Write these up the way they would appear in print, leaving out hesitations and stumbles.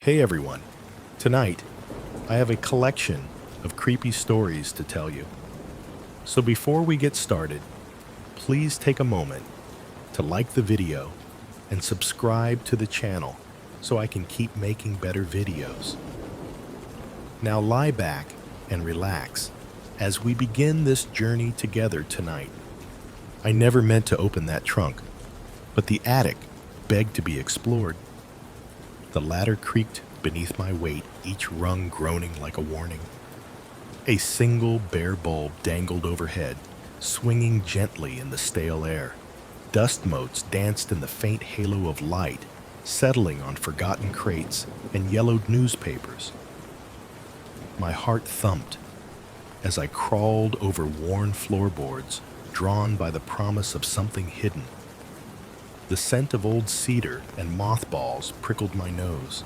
Hey everyone, tonight I have a collection of creepy stories to tell you. So before we get started, please take a moment to like the video and subscribe to the channel so I can keep making better videos. Now lie back and relax as we begin this journey together tonight. I never meant to open that trunk, but the attic begged to be explored. The ladder creaked beneath my weight, each rung groaning like a warning. A single bare bulb dangled overhead, swinging gently in the stale air. Dust motes danced in the faint halo of light, settling on forgotten crates and yellowed newspapers. My heart thumped as I crawled over worn floorboards, drawn by the promise of something hidden. The scent of old cedar and mothballs prickled my nose.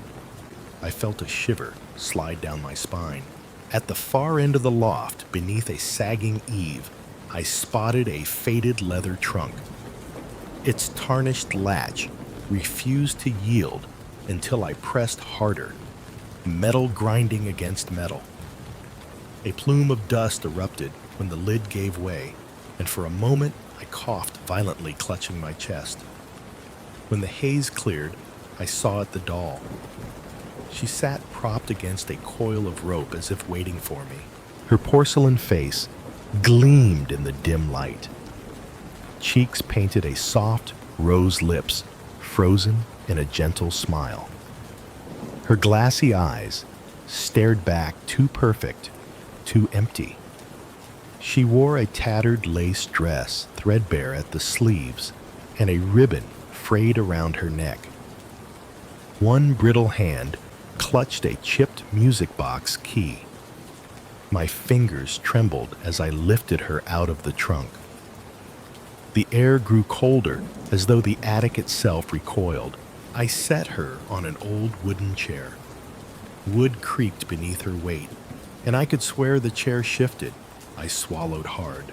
I felt a shiver slide down my spine. At the far end of the loft, beneath a sagging eave, I spotted a faded leather trunk. Its tarnished latch refused to yield until I pressed harder, metal grinding against metal. A plume of dust erupted when the lid gave way, and for a moment I coughed violently, clutching my chest. When the haze cleared, I saw it the doll. She sat propped against a coil of rope as if waiting for me. Her porcelain face gleamed in the dim light. Cheeks painted a soft rose lips, frozen in a gentle smile. Her glassy eyes stared back, too perfect, too empty. She wore a tattered lace dress, threadbare at the sleeves, and a ribbon frayed around her neck. One brittle hand clutched a chipped music box key. My fingers trembled as I lifted her out of the trunk. The air grew colder, as though the attic itself recoiled. I set her on an old wooden chair. Wood creaked beneath her weight, and I could swear the chair shifted. I swallowed hard.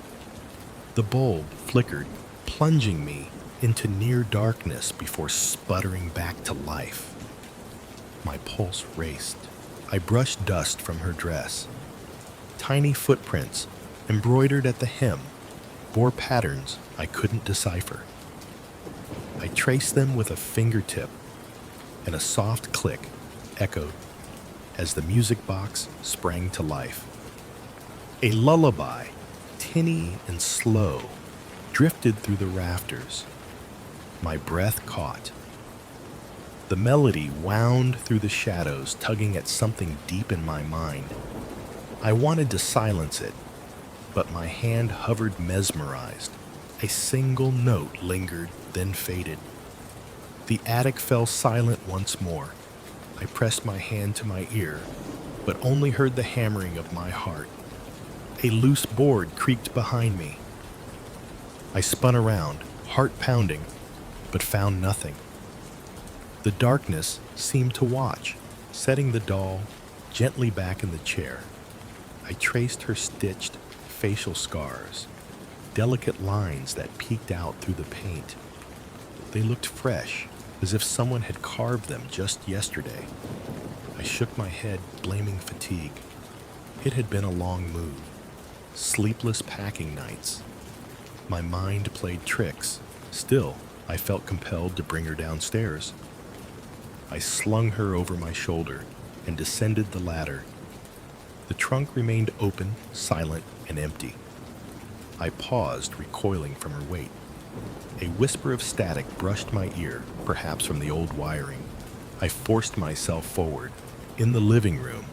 The bulb flickered, plunging me into near darkness before sputtering back to life. My pulse raced. I brushed dust from her dress. Tiny footprints, embroidered at the hem, bore patterns I couldn't decipher. I traced them with a fingertip, and a soft click echoed as the music box sprang to life. A lullaby, tinny and slow, drifted through the rafters. My breath caught. The melody wound through the shadows, tugging at something deep in my mind. I wanted to silence it, but my hand hovered mesmerized. A single note lingered, then faded. The attic fell silent once more. I pressed my hand to my ear, but only heard the hammering of my heart. A loose board creaked behind me. I spun around, heart pounding, but found nothing. The darkness seemed to watch, setting the doll gently back in the chair. I traced her stitched facial scars, delicate lines that peeked out through the paint. They looked fresh, as if someone had carved them just yesterday. I shook my head, blaming fatigue. It had been a long move, sleepless packing nights. My mind played tricks. Still, I felt compelled to bring her downstairs. I slung her over my shoulder and descended the ladder. The trunk remained open, silent, and empty. I paused, recoiling from her weight. A whisper of static brushed my ear, perhaps from the old wiring. I forced myself forward. In the living room,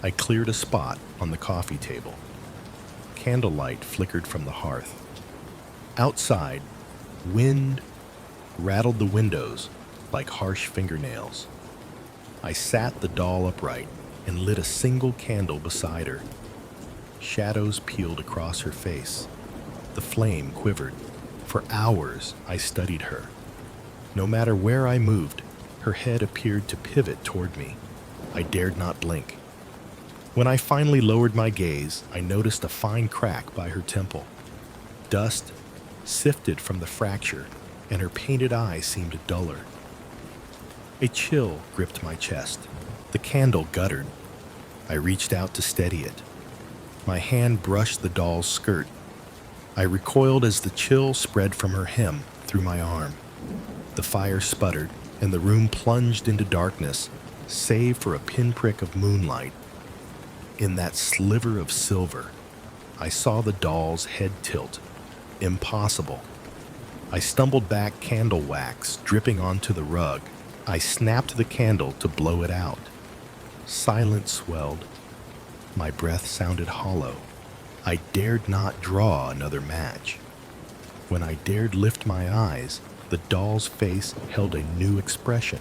I cleared a spot on the coffee table. Candlelight flickered from the hearth. Outside, wind rattled the windows like harsh fingernails. I sat the doll upright and lit a single candle beside her. Shadows peeled across her face. The flame quivered. For hours, I studied her. No matter where I moved, her head appeared to pivot toward me. I dared not blink. When I finally lowered my gaze, I noticed a fine crack by her temple. Dust sifted from the fracture, and her painted eyes seemed duller. A chill gripped my chest. The candle guttered. I reached out to steady it. My hand brushed the doll's skirt. I recoiled as the chill spread from her hem through my arm. The fire sputtered, and the room plunged into darkness, save for a pinprick of moonlight. In that sliver of silver, I saw the doll's head tilt. Impossible. I stumbled back, candle wax dripping onto the rug. I snapped the candle to blow it out. Silence swelled. My breath sounded hollow. I dared not draw another match. When I dared lift my eyes, the doll's face held a new expression,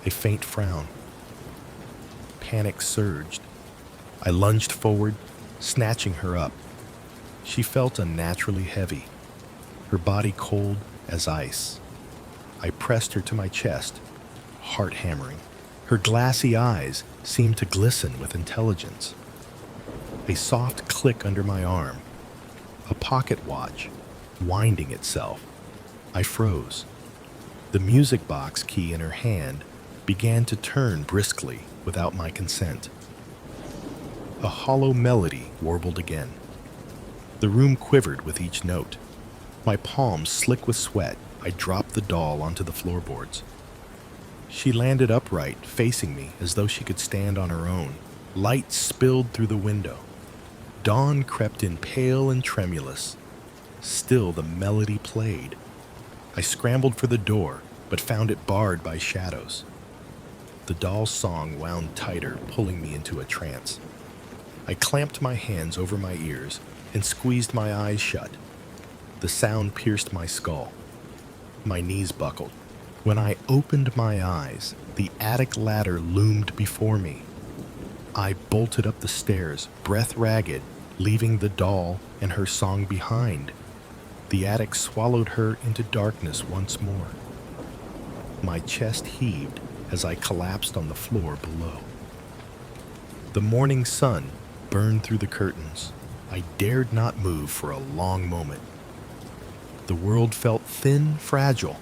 a faint frown. Panic surged. I lunged forward, snatching her up. She felt unnaturally heavy, her body cold as ice. I pressed her to my chest, heart hammering. Her glassy eyes seemed to glisten with intelligence. A soft click under my arm, a pocket watch winding itself. I froze. The music box key in her hand began to turn briskly without my consent. A hollow melody warbled again. The room quivered with each note. My palms slick with sweat, I dropped the doll onto the floorboards. She landed upright, facing me as though she could stand on her own. Light spilled through the window. Dawn crept in pale and tremulous. Still the melody played. I scrambled for the door, but found it barred by shadows. The doll's song wound tighter, pulling me into a trance. I clamped my hands over my ears and squeezed my eyes shut. The sound pierced my skull. My knees buckled. When I opened my eyes, the attic ladder loomed before me. I bolted up the stairs, breath ragged, leaving the doll and her song behind. The attic swallowed her into darkness once more. My chest heaved as I collapsed on the floor below. The morning sun burned through the curtains. I dared not move for a long moment. The world felt thin, fragile.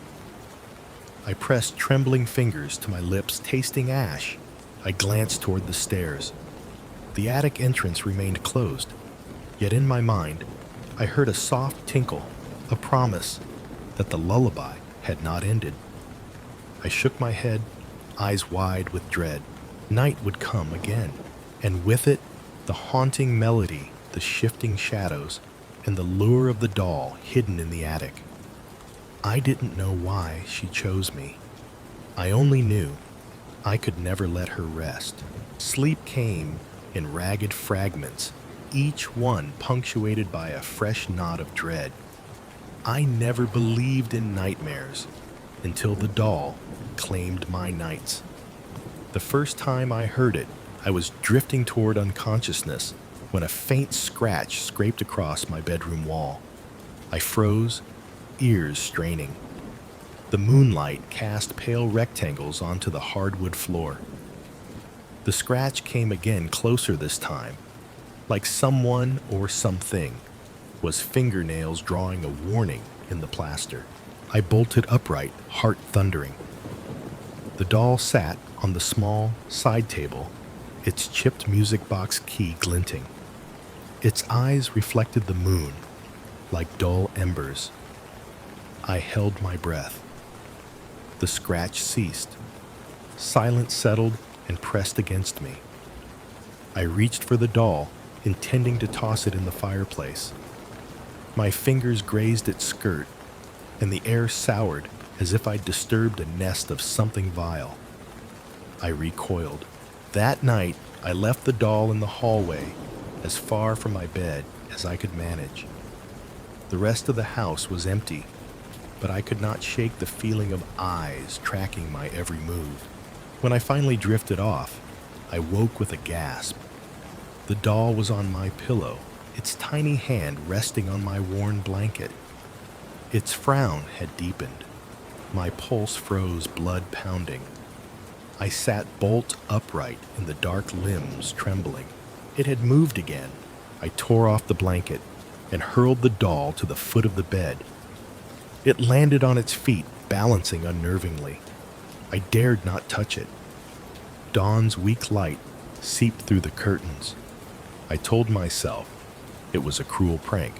I pressed trembling fingers to my lips, tasting ash. I glanced toward the stairs. The attic entrance remained closed, yet in my mind, I heard a soft tinkle, a promise that the lullaby had not ended. I shook my head, eyes wide with dread. Night would come again, and with it, the haunting melody, the shifting shadows, and the lure of the doll hidden in the attic. I didn't know why she chose me. I only knew I could never let her rest. Sleep came in ragged fragments, each one punctuated by a fresh knot of dread. I never believed in nightmares until the doll claimed my nights. The first time I heard it, I was drifting toward unconsciousness when a faint scratch scraped across my bedroom wall. I froze, ears straining. The moonlight cast pale rectangles onto the hardwood floor. The scratch came again, closer this time, like someone or something was fingernails drawing a warning in the plaster. I bolted upright, heart thundering. The doll sat on the small side table, its chipped music box key glinting. Its eyes reflected the moon, like dull embers. I held my breath. The scratch ceased. Silence settled and pressed against me. I reached for the doll, intending to toss it in the fireplace. My fingers grazed its skirt, and the air soured as if I'd disturbed a nest of something vile. I recoiled. That night, I left the doll in the hallway, as far from my bed as I could manage. The rest of the house was empty, but I could not shake the feeling of eyes tracking my every move. When I finally drifted off, I woke with a gasp. The doll was on my pillow, its tiny hand resting on my worn blanket. Its frown had deepened. My pulse froze, blood pounding. I sat bolt upright in the dark limbs trembling. It had moved again. I tore off the blanket and hurled the doll to the foot of the bed. It landed on its feet, balancing unnervingly. I dared not touch it. Dawn's weak light seeped through the curtains. I told myself it was a cruel prank.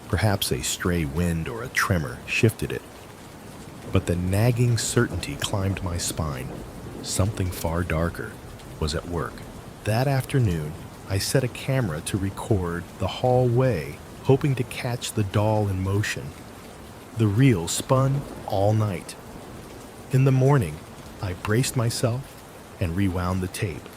Perhaps a stray wind or a tremor shifted it. But the nagging certainty climbed my spine. Something far darker was at work. That afternoon, I set a camera to record the hallway, hoping to catch the doll in motion. The reel spun all night. In the morning, I braced myself and rewound the tape.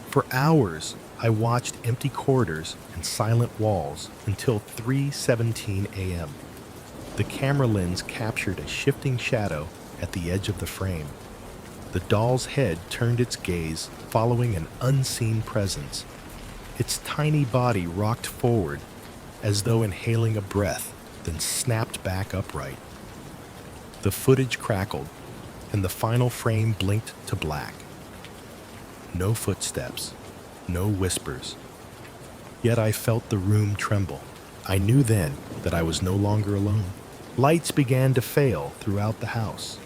For hours, I watched empty corridors and silent walls until 3:17 a.m. The camera lens captured a shifting shadow at the edge of the frame. The doll's head turned its gaze, following an unseen presence. Its tiny body rocked forward, as though inhaling a breath, then snapped back upright. The footage crackled, and the final frame blinked to black. No footsteps, no whispers. Yet I felt the room tremble. I knew then that I was no longer alone. Lights began to fail throughout the house.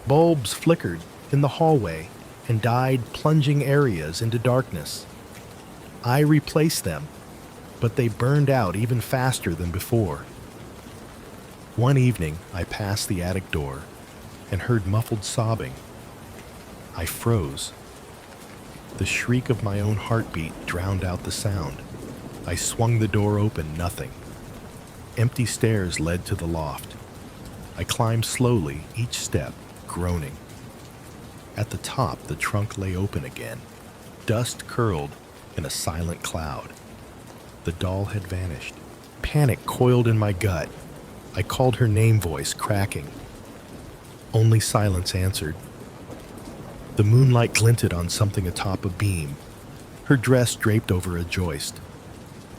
Bulbs flickered in the hallway and dyed plunging areas into darkness. I replaced them, but they burned out even faster than before. One evening, I passed the attic door and heard muffled sobbing. I froze. The shriek of my own heartbeat drowned out the sound. I swung the door open, nothing. Empty stairs led to the loft. I climbed slowly, each step groaning. At the top, the trunk lay open again. Dust curled in a silent cloud. The doll had vanished. Panic coiled in my gut. I called her name, voice cracking. Only silence answered. The moonlight glinted on something atop a beam, her dress draped over a joist.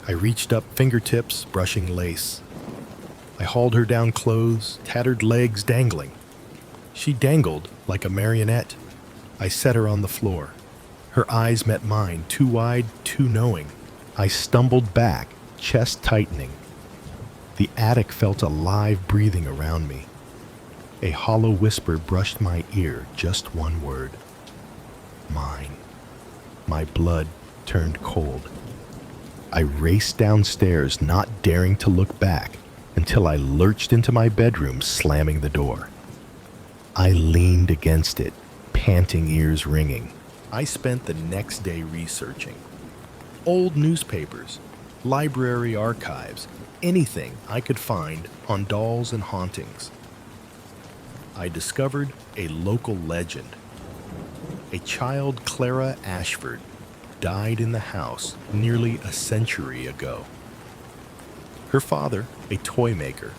I reached up, fingertips brushing lace. I hauled her down clothes, tattered legs dangling. She dangled like a marionette. I set her on the floor. Her eyes met mine, too wide, too knowing. I stumbled back, chest tightening. The attic felt alive, breathing around me. A hollow whisper brushed my ear, just one word. Mine. My blood turned cold. I raced downstairs, not daring to look back, until I lurched into my bedroom, slamming the door. I leaned against it, panting, ears ringing. I spent the next day researching. Old newspapers, library archives, anything I could find on dolls and hauntings. I discovered a local legend. A child, Clara Ashford, died in the house nearly a century ago. Her father, a toy maker,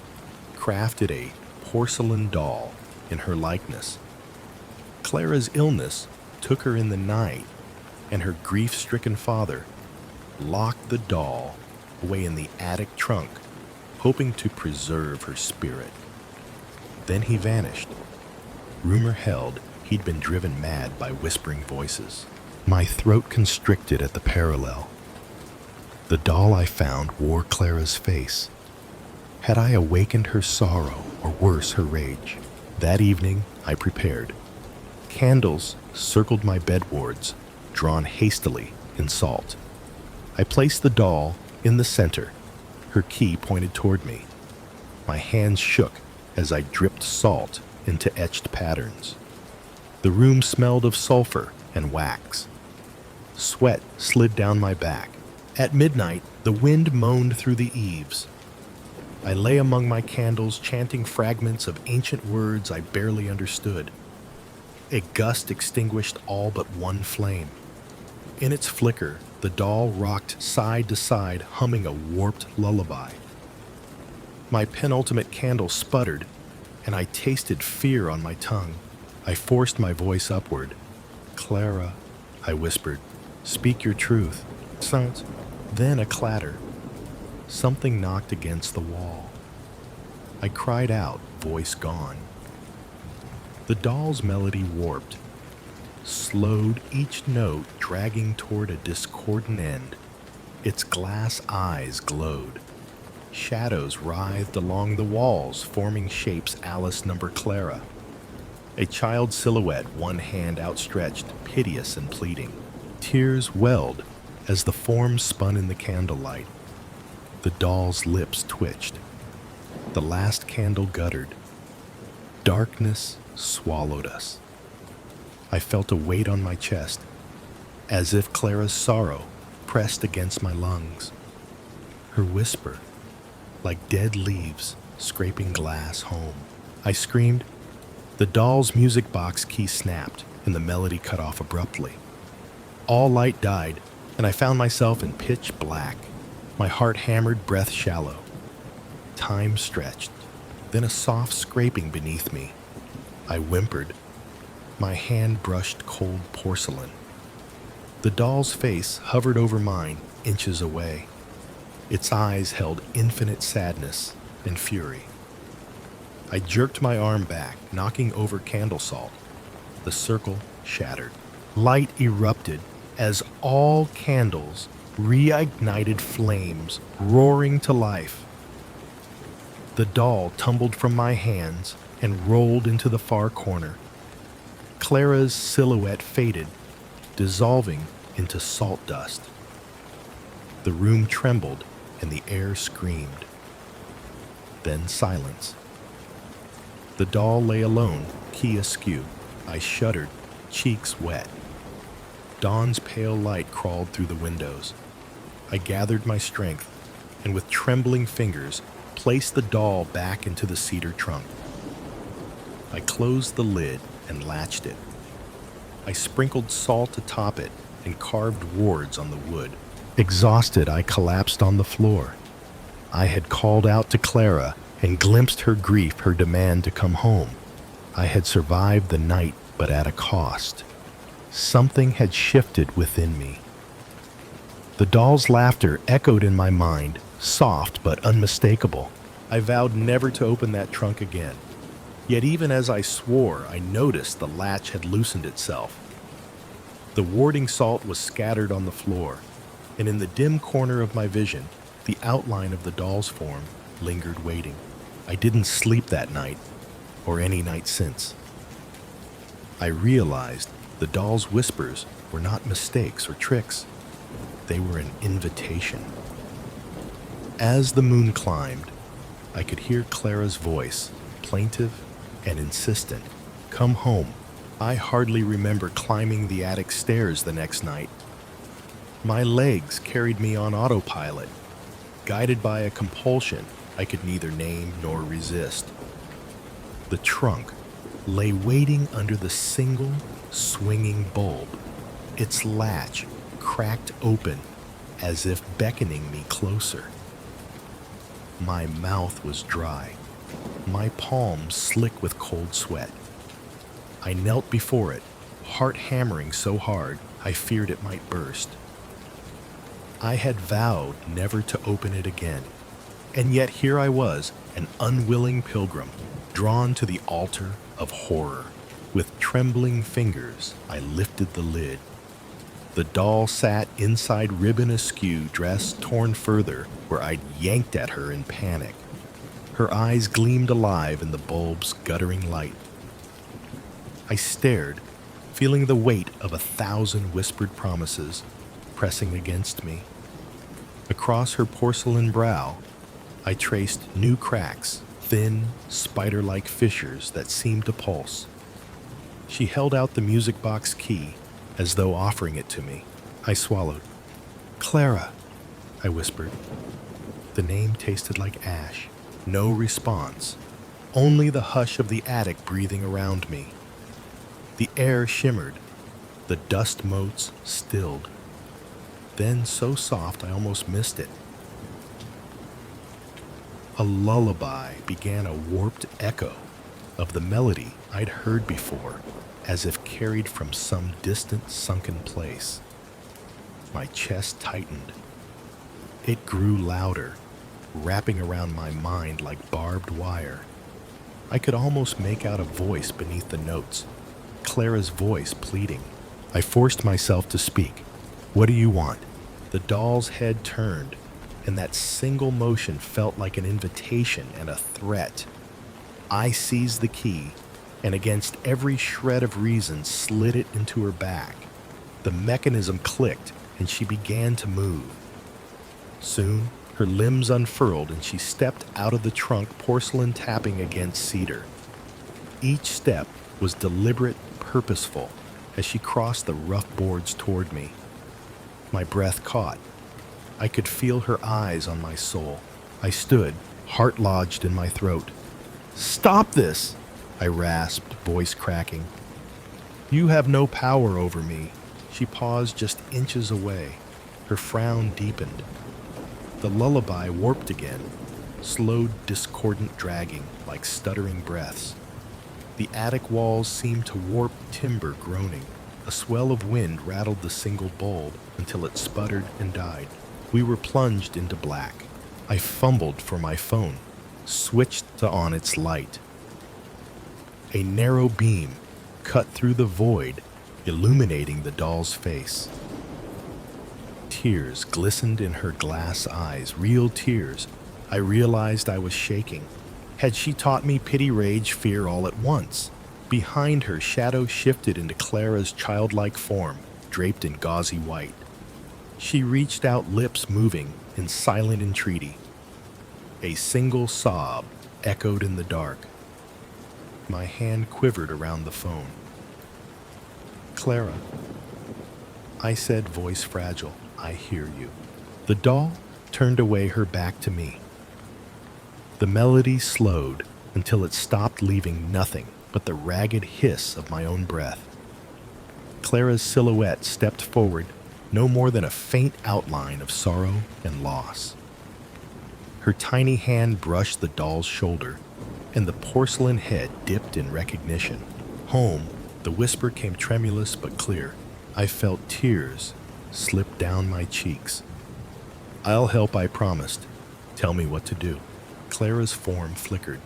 crafted a porcelain doll in her likeness. Clara's illness took her in the night, and her grief-stricken father locked the doll away in the attic trunk, hoping to preserve her spirit. Then he vanished. Rumor held he'd been driven mad by whispering voices. My throat constricted at the parallel. The doll I found wore Clara's face. Had I awakened her sorrow, or worse, her rage? That evening, I prepared. Candles circled my bedboards, drawn hastily in salt. I placed the doll in the center, her key pointed toward me. My hands shook as I dripped salt into etched patterns. The room smelled of sulfur and wax. Sweat slid down my back. At midnight, the wind moaned through the eaves. I lay among my candles, chanting fragments of ancient words I barely understood. A gust extinguished all but one flame. In its flicker, the doll rocked side to side, humming a warped lullaby. My penultimate candle sputtered, and I tasted fear on my tongue. I forced my voice upward. "Clara," I whispered, "speak your truth." Silence. Then a clatter. Something knocked against the wall. I cried out, voice gone. The doll's melody warped, slowed, each note dragging toward a discordant end. Its glass eyes glowed. Shadows writhed along the walls, forming shapes Alice number Clara. A child's silhouette, one hand outstretched, piteous and pleading. Tears welled as the form spun in the candlelight. The doll's lips twitched. The last candle guttered. Darkness swallowed us. I felt a weight on my chest, as if Clara's sorrow pressed against my lungs. Her whisper, like dead leaves scraping glass home. I screamed. The doll's music box key snapped, and the melody cut off abruptly. All light died, and I found myself in pitch black, my heart hammered, breath shallow. Time stretched, then a soft scraping beneath me. I whimpered. My hand brushed cold porcelain. The doll's face hovered over mine, inches away. Its eyes held infinite sadness and fury. I jerked my arm back, knocking over candle salt. The circle shattered. Light erupted as all candles reignited flames, roaring to life. The doll tumbled from my hands and rolled into the far corner. Clara's silhouette faded, dissolving into salt dust. The room trembled and the air screamed. Then silence. The doll lay alone, key askew. I shuddered, cheeks wet. Dawn's pale light crawled through the windows. I gathered my strength and with trembling fingers placed the doll back into the cedar trunk. I closed the lid and latched it. I sprinkled salt atop it and carved wards on the wood. Exhausted, I collapsed on the floor. I had called out to Clara and glimpsed her grief, her demand to come home. I had survived the night, but at a cost. Something had shifted within me. The doll's laughter echoed in my mind, soft but unmistakable. I vowed never to open that trunk again. Yet even as I swore, I noticed the latch had loosened itself. The warding salt was scattered on the floor, and in the dim corner of my vision, the outline of the doll's form lingered waiting. I didn't sleep that night, or any night since. I realized the doll's whispers were not mistakes or tricks. They were an invitation. As the moon climbed, I could hear Clara's voice, plaintive and insistent. Come home. I hardly remember climbing the attic stairs the next night. My legs carried me on autopilot, guided by a compulsion I could neither name nor resist. The trunk lay waiting under the single, swinging bulb, its latch cracked open as if beckoning me closer. My mouth was dry, my palms slick with cold sweat. I knelt before it, heart hammering so hard I feared it might burst. I had vowed never to open it again, and yet here I was, an unwilling pilgrim, drawn to the altar of horror. With trembling fingers, I lifted the lid. The doll sat inside, ribbon askew, dress torn further where I'd yanked at her in panic. Her eyes gleamed alive in the bulb's guttering light. I stared, feeling the weight of 1,000 whispered promises pressing against me. Across her porcelain brow, I traced new cracks, thin, spider-like fissures that seemed to pulse. She held out the music box key, as though offering it to me. I swallowed. Clara, I whispered. The name tasted like ash. No response. Only the hush of the attic breathing around me. The air shimmered. The dust motes stilled. Then so soft I almost missed it. A lullaby began, a warped echo of the melody I'd heard before, as if carried from some distant sunken place. My chest tightened. It grew louder, wrapping around my mind like barbed wire. I could almost make out a voice beneath the notes, Clara's voice pleading. I forced myself to speak. What do you want? The doll's head turned, and that single motion felt like an invitation and a threat. I seized the key, and against every shred of reason slid it into her back. The mechanism clicked, and she began to move. Soon, her limbs unfurled and she stepped out of the trunk, porcelain tapping against cedar. Each step was deliberate, purposeful, as she crossed the rough boards toward me. My breath caught. I could feel her eyes on my soul. I stood, heart lodged in my throat. "Stop this!" I rasped, voice cracking. "You have no power over me." She paused just inches away. Her frown deepened. The lullaby warped again, slowed, discordant dragging like stuttering breaths. The attic walls seemed to warp, timber groaning. A swell of wind rattled the single bulb until it sputtered and died. We were plunged into black. I fumbled for my phone, switched to on its light. A narrow beam cut through the void, illuminating the doll's face. Tears glistened in her glass eyes, real tears. I realized I was shaking. Had she taught me pity, rage, fear all at once? Behind her, shadow shifted into Clara's childlike form, draped in gauzy white. She reached out, lips moving in silent entreaty. A single sob echoed in the dark. My hand quivered around the phone. "Clara," I said, voice fragile, "I hear you." The doll turned away, her back to me. The melody slowed until it stopped, leaving nothing but the ragged hiss of my own breath. Clara's silhouette stepped forward, no more than a faint outline of sorrow and loss. Her tiny hand brushed the doll's shoulder, and the porcelain head dipped in recognition. "Home," the whisper came tremulous but clear. I felt tears slip down my cheeks. "I'll help," I promised. "Tell me what to do." Clara's form flickered.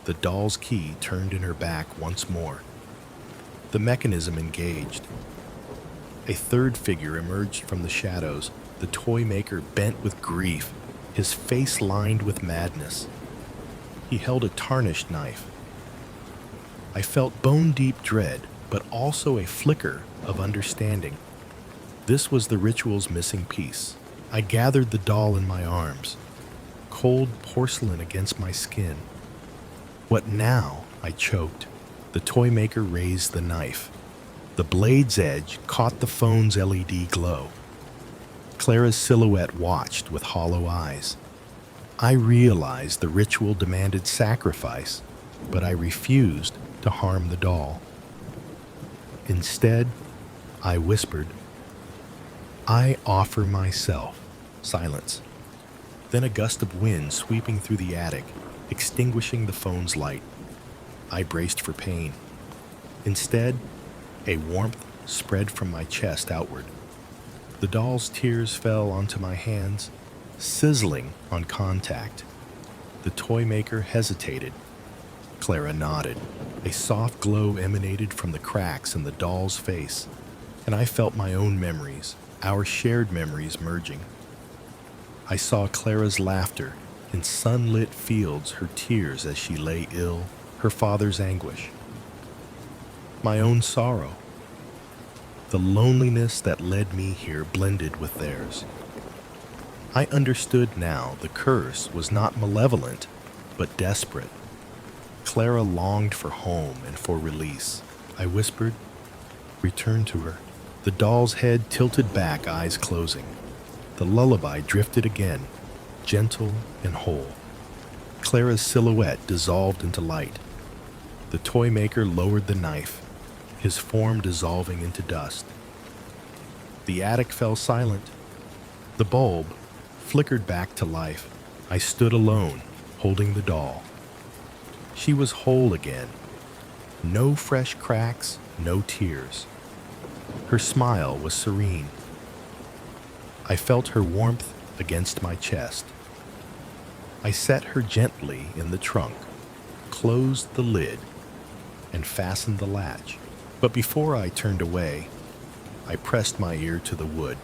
The doll's key turned in her back once more. The mechanism engaged. A third figure emerged from the shadows, the toy maker bent with grief, his face lined with madness. He held a tarnished knife. I felt bone-deep dread, but also a flicker of understanding. This was the ritual's missing piece. I gathered the doll in my arms, cold porcelain against my skin. "What now?" I choked. The toy maker raised the knife. The blade's edge caught the phone's LED glow. Clara's silhouette watched with hollow eyes. I realized the ritual demanded sacrifice, but I refused to harm the doll. Instead, I whispered, "I offer myself." Silence. Then a gust of wind sweeping through the attic, extinguishing the phone's light. I braced for pain. Instead, a warmth spread from my chest outward. The doll's tears fell onto my hands, sizzling on contact. The toy maker hesitated. Clara nodded. A soft glow emanated from the cracks in the doll's face, and I felt my own memories, our shared memories, merging. I saw Clara's laughter in sunlit fields, her tears as she lay ill, her father's anguish. My own sorrow. The loneliness that led me here blended with theirs. I understood now the curse was not malevolent, but desperate. Clara longed for home and for release. I whispered, "Return to her." The doll's head tilted back, eyes closing. The lullaby drifted again, gentle and whole. Clara's silhouette dissolved into light. The toy maker lowered the knife, his form dissolving into dust. The attic fell silent. The bulb flickered back to life. I stood alone, holding the doll. She was whole again. No fresh cracks, no tears. Her smile was serene. I felt her warmth against my chest. I set her gently in the trunk, closed the lid, and fastened the latch. But before I turned away, I pressed my ear to the wood.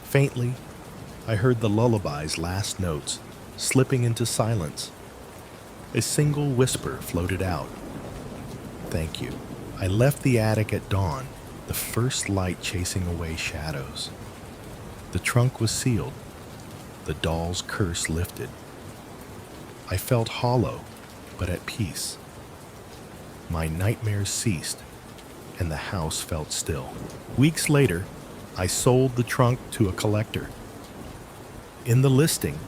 Faintly, I heard the lullaby's last notes slipping into silence. A single whisper floated out. thank you. I left the attic at dawn, the first light chasing away shadows. The trunk was sealed, the doll's curse lifted. I felt hollow, but at peace. My nightmares ceased, and the house felt still. Weeks later, I sold the trunk to a collector. In the listing,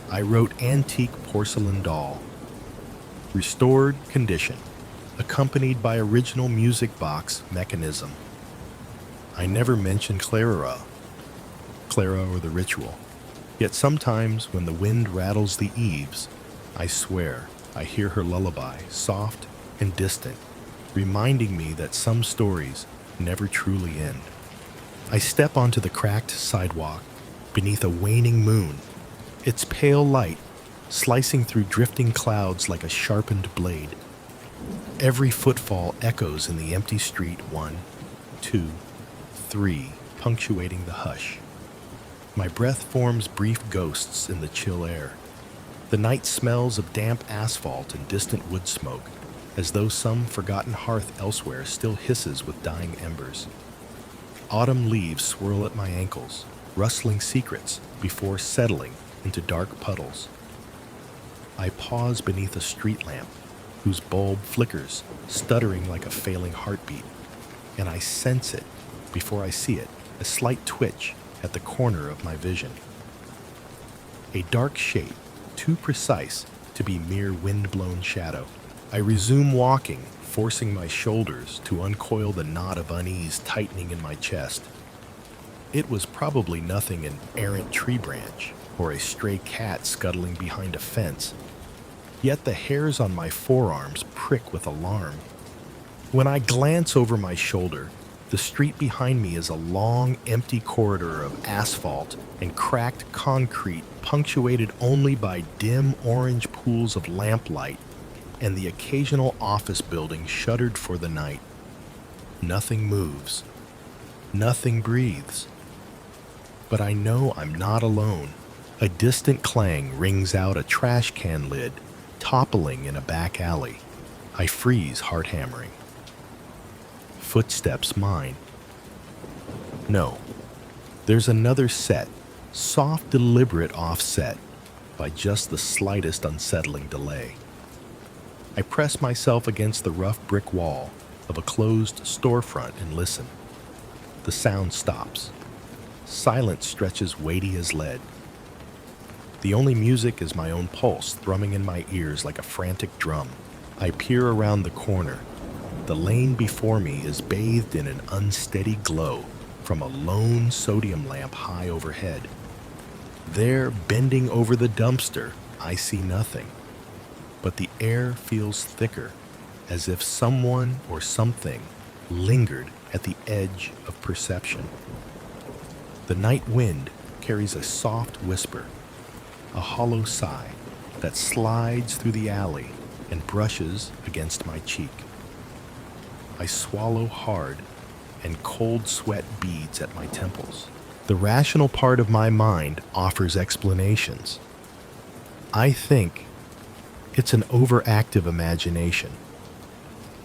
I wrote antique porcelain doll, restored condition, accompanied by original music box mechanism. I never mentioned Clara or the ritual. Yet sometimes when the wind rattles the eaves, I swear I hear her lullaby, soft and distant, reminding me that some stories never truly end. I step onto the cracked sidewalk beneath a waning moon, its pale light slicing through drifting clouds like a sharpened blade. Every footfall echoes in the empty street, 1, 2, 3, punctuating the hush. My breath forms brief ghosts in the chill air. The night smells of damp asphalt and distant wood smoke, as though some forgotten hearth elsewhere still hisses with dying embers. Autumn leaves swirl at my ankles, rustling secrets before settling into dark puddles. I pause beneath a street lamp, whose bulb flickers, stuttering like a failing heartbeat, and I sense it before I see it, a slight twitch at the corner of my vision. A dark shape, too precise to be mere wind-blown shadow. I resume walking, forcing my shoulders to uncoil the knot of unease tightening in my chest. It was probably nothing an errant tree branch or a stray cat scuttling behind a fence. Yet the hairs on my forearms prick with alarm. When I glance over my shoulder, the street behind me is a long, empty corridor of asphalt and cracked concrete punctuated only by dim orange pools of lamplight and the occasional office building shuttered for the night. Nothing moves. Nothing breathes. But I know I'm not alone. A distant clang rings out a trash can lid, toppling in a back alley. I freeze, heart hammering. Footsteps mine. No, there's another set, soft, deliberate offset by just the slightest unsettling delay. I press myself against the rough brick wall of a closed storefront and listen. The sound stops. Silence stretches weighty as lead. The only music is my own pulse thrumming in my ears like a frantic drum. I peer around the corner. The lane before me is bathed in an unsteady glow from a lone sodium lamp high overhead. There, bending over the dumpster, I see nothing. But the air feels thicker, as if someone or something lingered at the edge of perception. The night wind carries a soft whisper, a hollow sigh that slides through the alley and brushes against my cheek. I swallow hard, and cold sweat beads at my temples. The rational part of my mind offers explanations. I think it's an overactive imagination.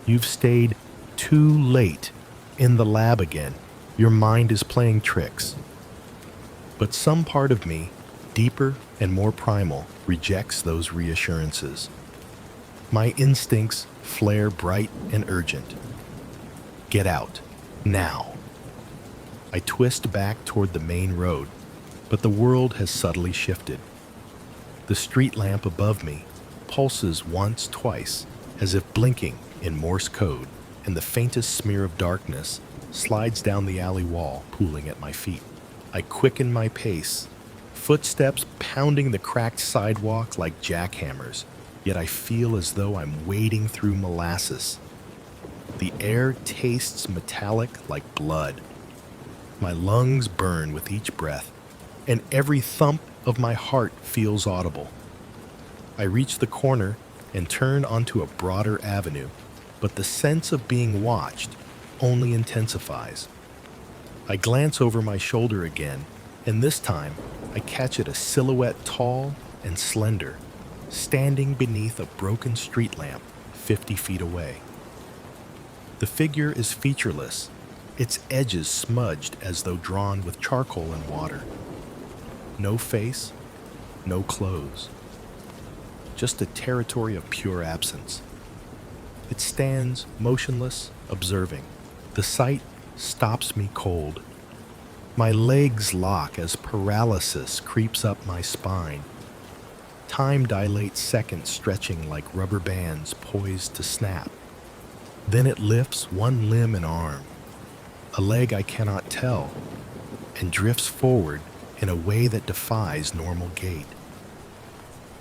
You've stayed too late in the lab again. Your mind is playing tricks. But some part of me, deeper and more primal, rejects those reassurances. My instincts flare bright and urgent. Get out, now. I twist back toward the main road, but the world has subtly shifted. The street lamp above me pulses once, twice, as if blinking in Morse code, and the faintest smear of darkness slides down the alley wall, pooling at my feet. I quicken my pace, footsteps pounding the cracked sidewalk like jackhammers, yet I feel as though I'm wading through molasses. The air tastes metallic like blood. My lungs burn with each breath, and every thump of my heart feels audible. I reach the corner and turn onto a broader avenue, but the sense of being watched only intensifies. I glance over my shoulder again, and this time I catch at a silhouette tall and slender, standing beneath a broken street lamp 50 feet away. The figure is featureless, its edges smudged as though drawn with charcoal and water. No face, no clothes. Just a territory of pure absence. It stands motionless, observing. The sight stops me cold. My legs lock as paralysis creeps up my spine. Time dilates seconds, stretching like rubber bands poised to snap. Then it lifts one limb and arm, a leg I cannot tell, and drifts forward in a way that defies normal gait.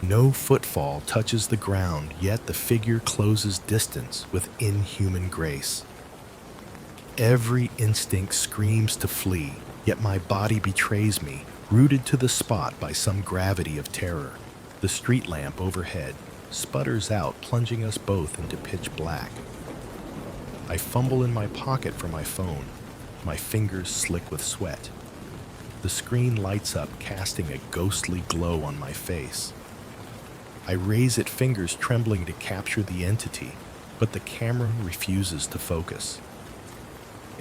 No footfall touches the ground, yet the figure closes distance with inhuman grace. Every instinct screams to flee, yet my body betrays me, rooted to the spot by some gravity of terror. The street lamp overhead sputters out, plunging us both into pitch black. I fumble in my pocket for my phone, my fingers slick with sweat. The screen lights up, casting a ghostly glow on my face. I raise it, fingers trembling to capture the entity, but the camera refuses to focus.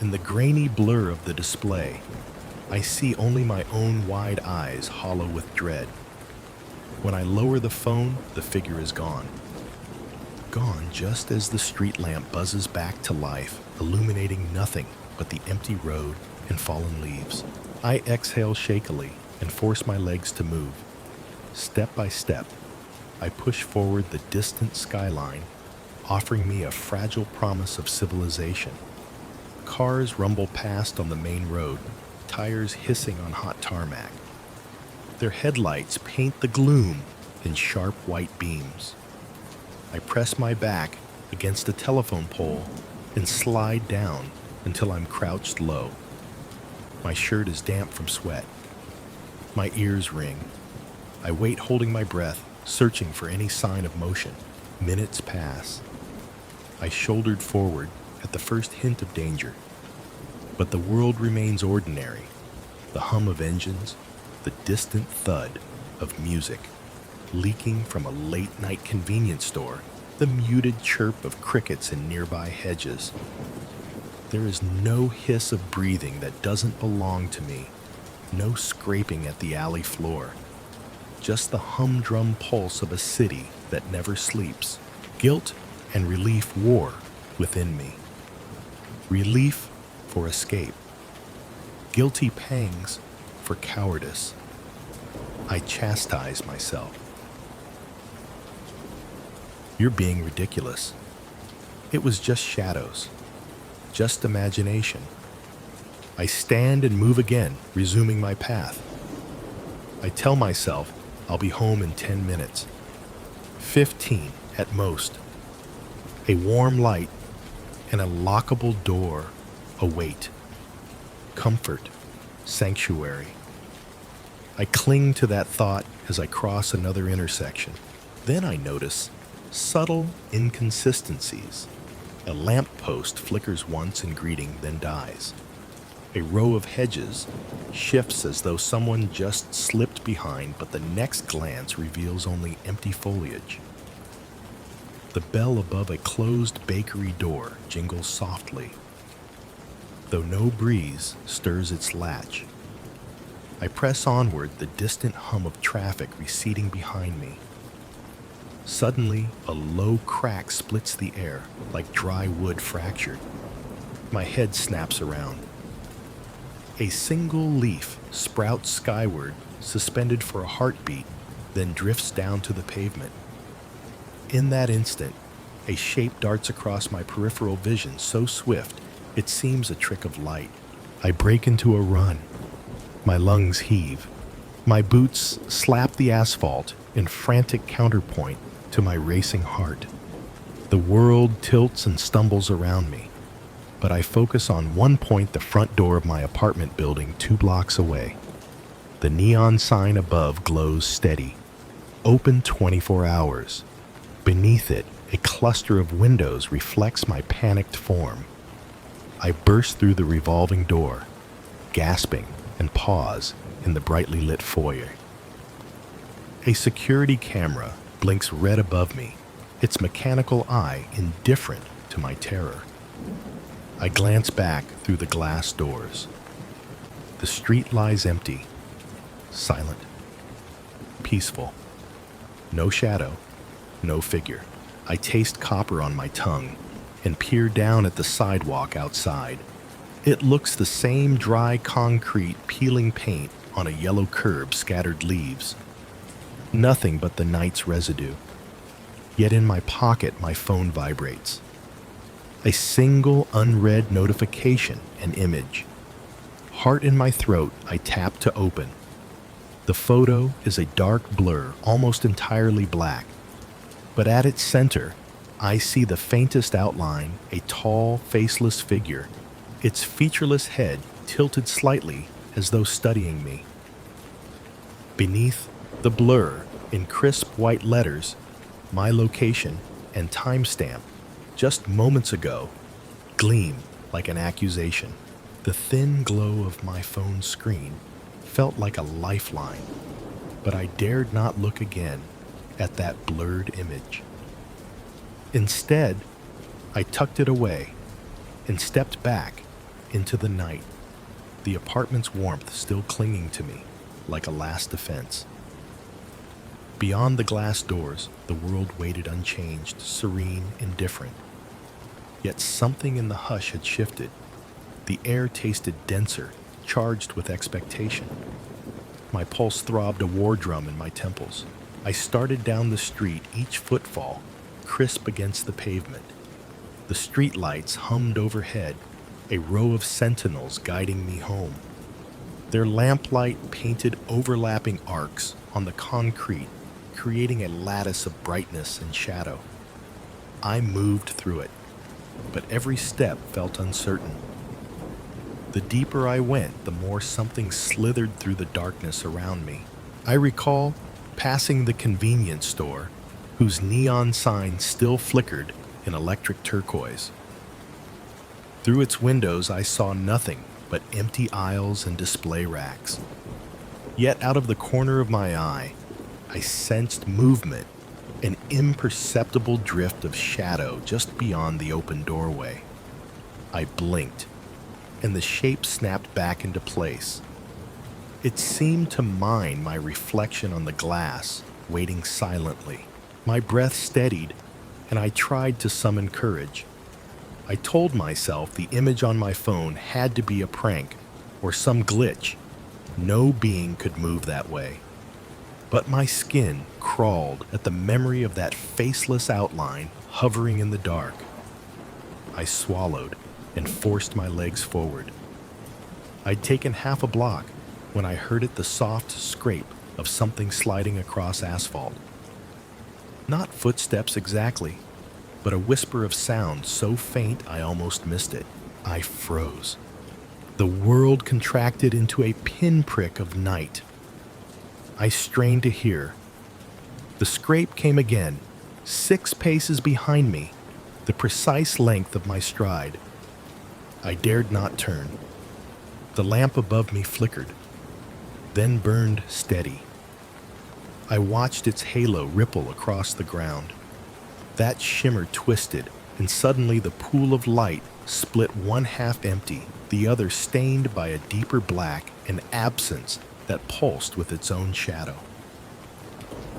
In the grainy blur of the display, I see only my own wide eyes hollow with dread. When I lower the phone, the figure is gone. Gone just as the street lamp buzzes back to life, illuminating nothing but the empty road and fallen leaves. I exhale shakily and force my legs to move. Step by step, I push forward the distant skyline, offering me a fragile promise of civilization. Cars rumble past on the main road, tires hissing on hot tarmac. Their headlights paint the gloom in sharp white beams. I press my back against a telephone pole and slide down until I'm crouched low. My shirt is damp from sweat. My ears ring. I wait, holding my breath, searching for any sign of motion. Minutes pass. I shouldered forward at the first hint of danger. But the world remains ordinary. The hum of engines, the distant thud of music, leaking from a late-night convenience store, the muted chirp of crickets in nearby hedges. There is no hiss of breathing that doesn't belong to me, no scraping at the alley floor. Just the humdrum pulse of a city that never sleeps. Guilt and relief war within me. Relief for escape. Guilty pangs for cowardice. I chastise myself. You're being ridiculous. It was just shadows. Just imagination. I stand and move again, resuming my path. I tell myself I'll be home in 10 minutes. 15 at most. A warm light and a lockable door await. Comfort, sanctuary. I cling to that thought as I cross another intersection. Then I notice subtle inconsistencies. A lamppost flickers once in greeting, then dies. A row of hedges shifts as though someone just slipped behind, but the next glance reveals only empty foliage. The bell above a closed bakery door jingles softly, though no breeze stirs its latch. I press onward, the distant hum of traffic receding behind me. Suddenly, a low crack splits the air, like dry wood fractured. My head snaps around. A single leaf sprouts skyward, suspended for a heartbeat, then drifts down to the pavement. In that instant, a shape darts across my peripheral vision, so swift it seems a trick of light. I break into a run. My lungs heave. My boots slap the asphalt in frantic counterpoint to my racing heart. The world tilts and stumbles around me, but I focus on one point: the front door of my apartment building 2 blocks away. The neon sign above glows steady, open 24 hours. Beneath it, a cluster of windows reflects my panicked form. I burst through the revolving door, gasping, and pause in the brightly lit foyer. A security camera blinks red above me, its mechanical eye indifferent to my terror. I glance back through the glass doors. The street lies empty, silent, peaceful. No shadow, no figure. I taste copper on my tongue and peer down at the sidewalk outside. It looks the same dry concrete peeling paint on a yellow curb, scattered leaves. Nothing but the night's residue. Yet in my pocket, my phone vibrates. A single unread notification, an image. Heart in my throat, I tap to open. The photo is a dark blur, almost entirely black. But at its center, I see the faintest outline, a tall, faceless figure, its featureless head tilted slightly as though studying me. Beneath the blur, in crisp white letters, my location and timestamp, just moments ago, gleam like an accusation. The thin glow of my phone screen felt like a lifeline, but I dared not look again at that blurred image. Instead, I tucked it away and stepped back into the night, the apartment's warmth still clinging to me like a last defense. Beyond the glass doors, the world waited unchanged, serene, indifferent. Yet something in the hush had shifted. The air tasted denser, charged with expectation. My pulse throbbed a war drum in my temples. I started down the street, each footfall crisp against the pavement. The street lights hummed overhead, a row of sentinels guiding me home. Their lamplight painted overlapping arcs on the concrete, creating a lattice of brightness and shadow. I moved through it, but every step felt uncertain. The deeper I went, the more something slithered through the darkness around me. I recall passing the convenience store, whose neon sign still flickered in electric turquoise. Through its windows, I saw nothing but empty aisles and display racks. Yet out of the corner of my eye, I sensed movement, an imperceptible drift of shadow just beyond the open doorway. I blinked, and the shape snapped back into place. It seemed to mine my reflection on the glass, waiting silently. My breath steadied, and I tried to summon courage. I told myself the image on my phone had to be a prank or some glitch. No being could move that way. But my skin crawled at the memory of that faceless outline hovering in the dark. I swallowed and forced my legs forward. I'd taken half a block when I heard the soft scrape of something sliding across asphalt. Not footsteps exactly, but a whisper of sound so faint I almost missed it. I froze. The world contracted into a pinprick of night. I strained to hear. The scrape came again, 6 paces behind me, the precise length of my stride. I dared not turn. The lamp above me flickered, then burned steady. I watched its halo ripple across the ground. That shimmer twisted, and suddenly the pool of light split, one half empty, the other stained by a deeper black, an absence that pulsed with its own shadow.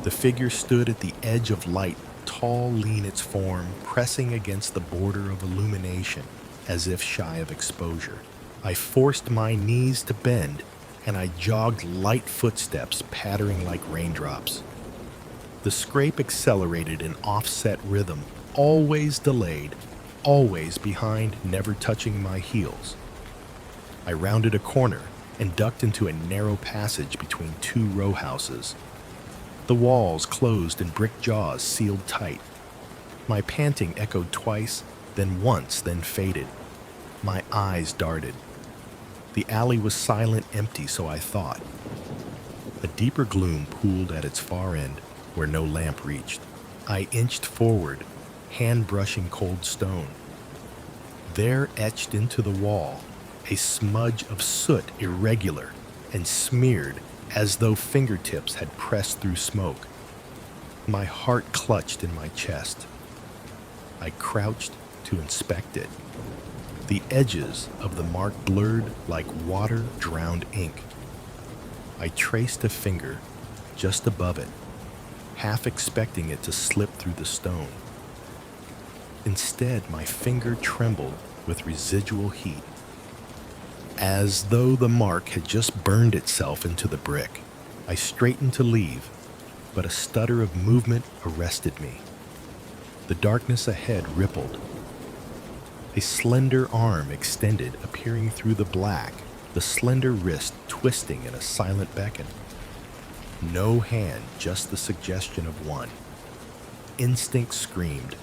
The figure stood at the edge of light, tall, lean, its form pressing against the border of illumination, as if shy of exposure. I forced my knees to bend, and I jogged light footsteps pattering like raindrops. The scrape accelerated in offset rhythm, always delayed, always behind, never touching my heels. I rounded a corner and ducked into a narrow passage between 2 row houses. The walls closed and brick jaws sealed tight. My panting echoed twice, then once, then faded. My eyes darted. The alley was silent, empty, so I thought. A deeper gloom pooled at its far end, where no lamp reached. I inched forward, hand brushing cold stone. There, etched into the wall, a smudge of soot, irregular and smeared as though fingertips had pressed through smoke. My heart clutched in my chest. I crouched to inspect it. The edges of the mark blurred like water-drowned ink. I traced a finger just above it, half expecting it to slip through the stone. Instead, my finger trembled with residual heat, as though the mark had just burned itself into the brick. I straightened to leave, but a stutter of movement arrested me. The darkness ahead rippled. A slender arm extended, appearing through the black, the slender wrist twisting in a silent beckon. No hand, just the suggestion of one. Instinct screamed.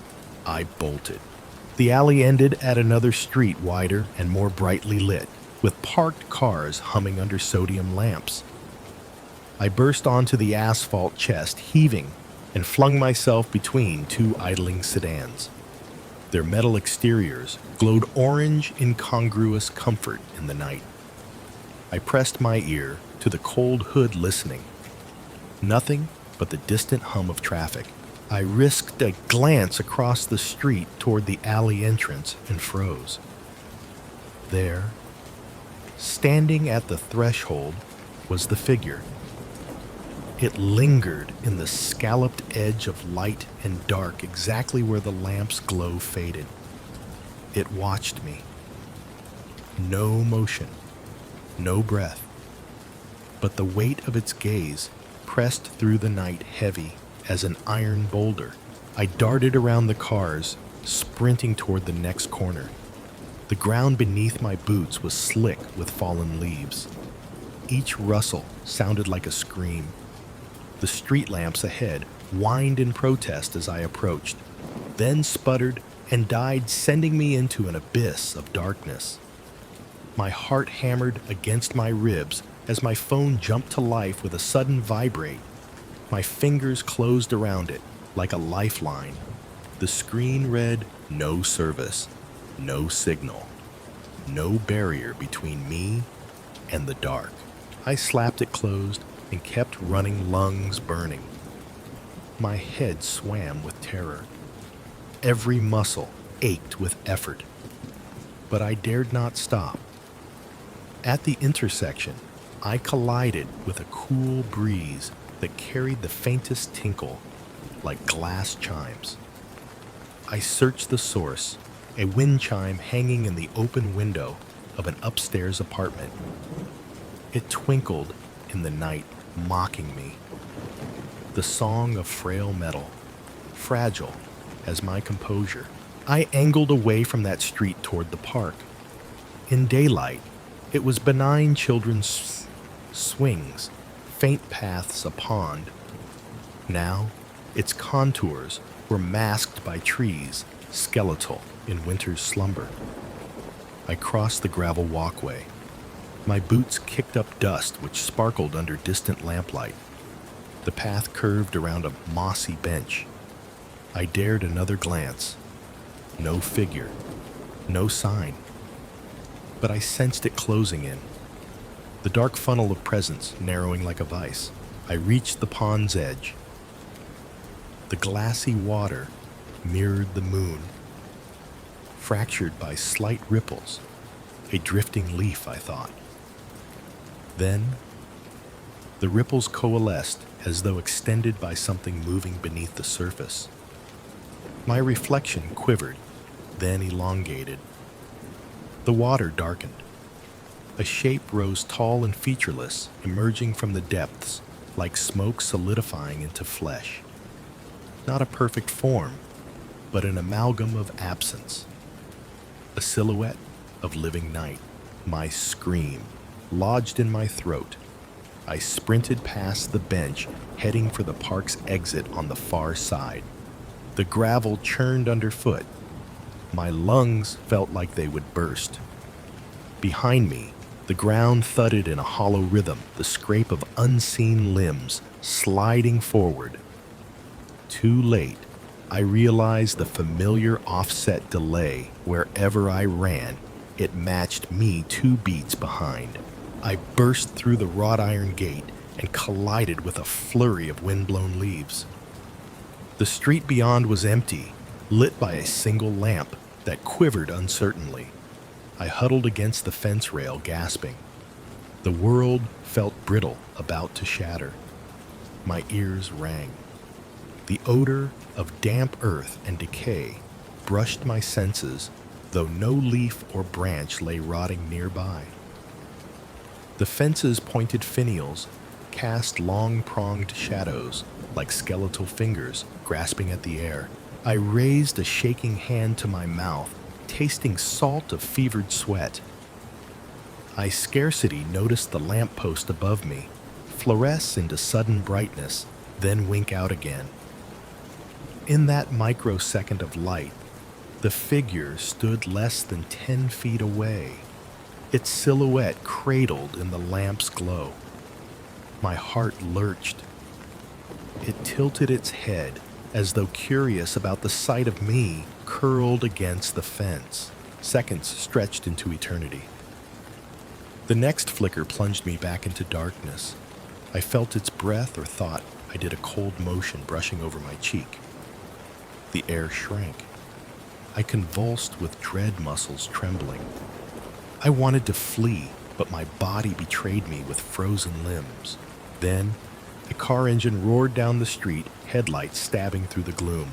I bolted. The alley ended at another street wider and more brightly lit, with parked cars humming under sodium lamps. I burst onto the asphalt chest, heaving, and flung myself between two idling sedans. Their metal exteriors glowed orange incongruous comfort in the night. I pressed my ear to the cold hood listening. Nothing but the distant hum of traffic. I risked a glance across the street toward the alley entrance and froze. There, standing at the threshold, was the figure. It lingered in the scalloped edge of light and dark, exactly where the lamp's glow faded. It watched me. No motion, no breath, but the weight of its gaze pressed through the night heavy as an iron boulder. I darted around the cars, sprinting toward the next corner. The ground beneath my boots was slick with fallen leaves. Each rustle sounded like a scream. The street lamps ahead whined in protest as I approached, then sputtered and died, sending me into an abyss of darkness. My heart hammered against my ribs as my phone jumped to life with a sudden vibrate. My fingers closed around it like a lifeline. The screen read, "No service, no signal, no barrier between me and the dark." I slapped it closed and kept running, lungs burning. My head swam with terror. Every muscle ached with effort. But I dared not stop. At the intersection, I collided with a cool breeze that carried the faintest tinkle like glass chimes. I searched the source, a wind chime hanging in the open window of an upstairs apartment. It twinkled in the night, mocking me. The song of frail metal, fragile as my composure. I angled away from that street toward the park. In daylight, it was benign children's swings, faint paths, a pond. Now, its contours were masked by trees, skeletal in winter's slumber. I crossed the gravel walkway. My boots kicked up dust which sparkled under distant lamplight. The path curved around a mossy bench. I dared another glance. No figure, no sign. But I sensed it closing in. The dark funnel of presence narrowing like a vice. I reached the pond's edge. The glassy water mirrored the moon, fractured by slight ripples. A drifting leaf, I thought. Then, the ripples coalesced as though extended by something moving beneath the surface. My reflection quivered, then elongated. The water darkened. A shape rose tall and featureless, emerging from the depths, like smoke solidifying into flesh. Not a perfect form, but an amalgam of absence. A silhouette of living night. My scream lodged in my throat. I sprinted past the bench, heading for the park's exit on the far side. The gravel churned underfoot. My lungs felt like they would burst. Behind me, the ground thudded in a hollow rhythm, the scrape of unseen limbs sliding forward. Too late, I realized the familiar offset delay. Wherever I ran, it matched me 2 beats behind. I burst through the wrought iron gate and collided with a flurry of wind-blown leaves. The street beyond was empty, lit by a single lamp. that quivered uncertainly. I huddled against the fence rail, gasping. The world felt brittle, about to shatter. My ears rang. The odor of damp earth and decay brushed my senses, though no leaf or branch lay rotting nearby. The fence's pointed finials cast long-pronged shadows like skeletal fingers grasping at the air. I raised a shaking hand to my mouth, tasting salt of fevered sweat. I scarcity noticed the lamppost above me fluoresce into sudden brightness, then wink out again. In that microsecond of light, the figure stood less than 10 feet away, its silhouette cradled in the lamp's glow. My heart lurched. It tilted its head as though curious about the sight of me curled against the fence. Seconds stretched into eternity. The next flicker plunged me back into darkness. I felt its breath or thought I did a cold motion brushing over my cheek. The air shrank. I convulsed with dread muscles trembling. I wanted to flee, but my body betrayed me with frozen limbs. Then, a car engine roared down the street, headlights stabbing through the gloom.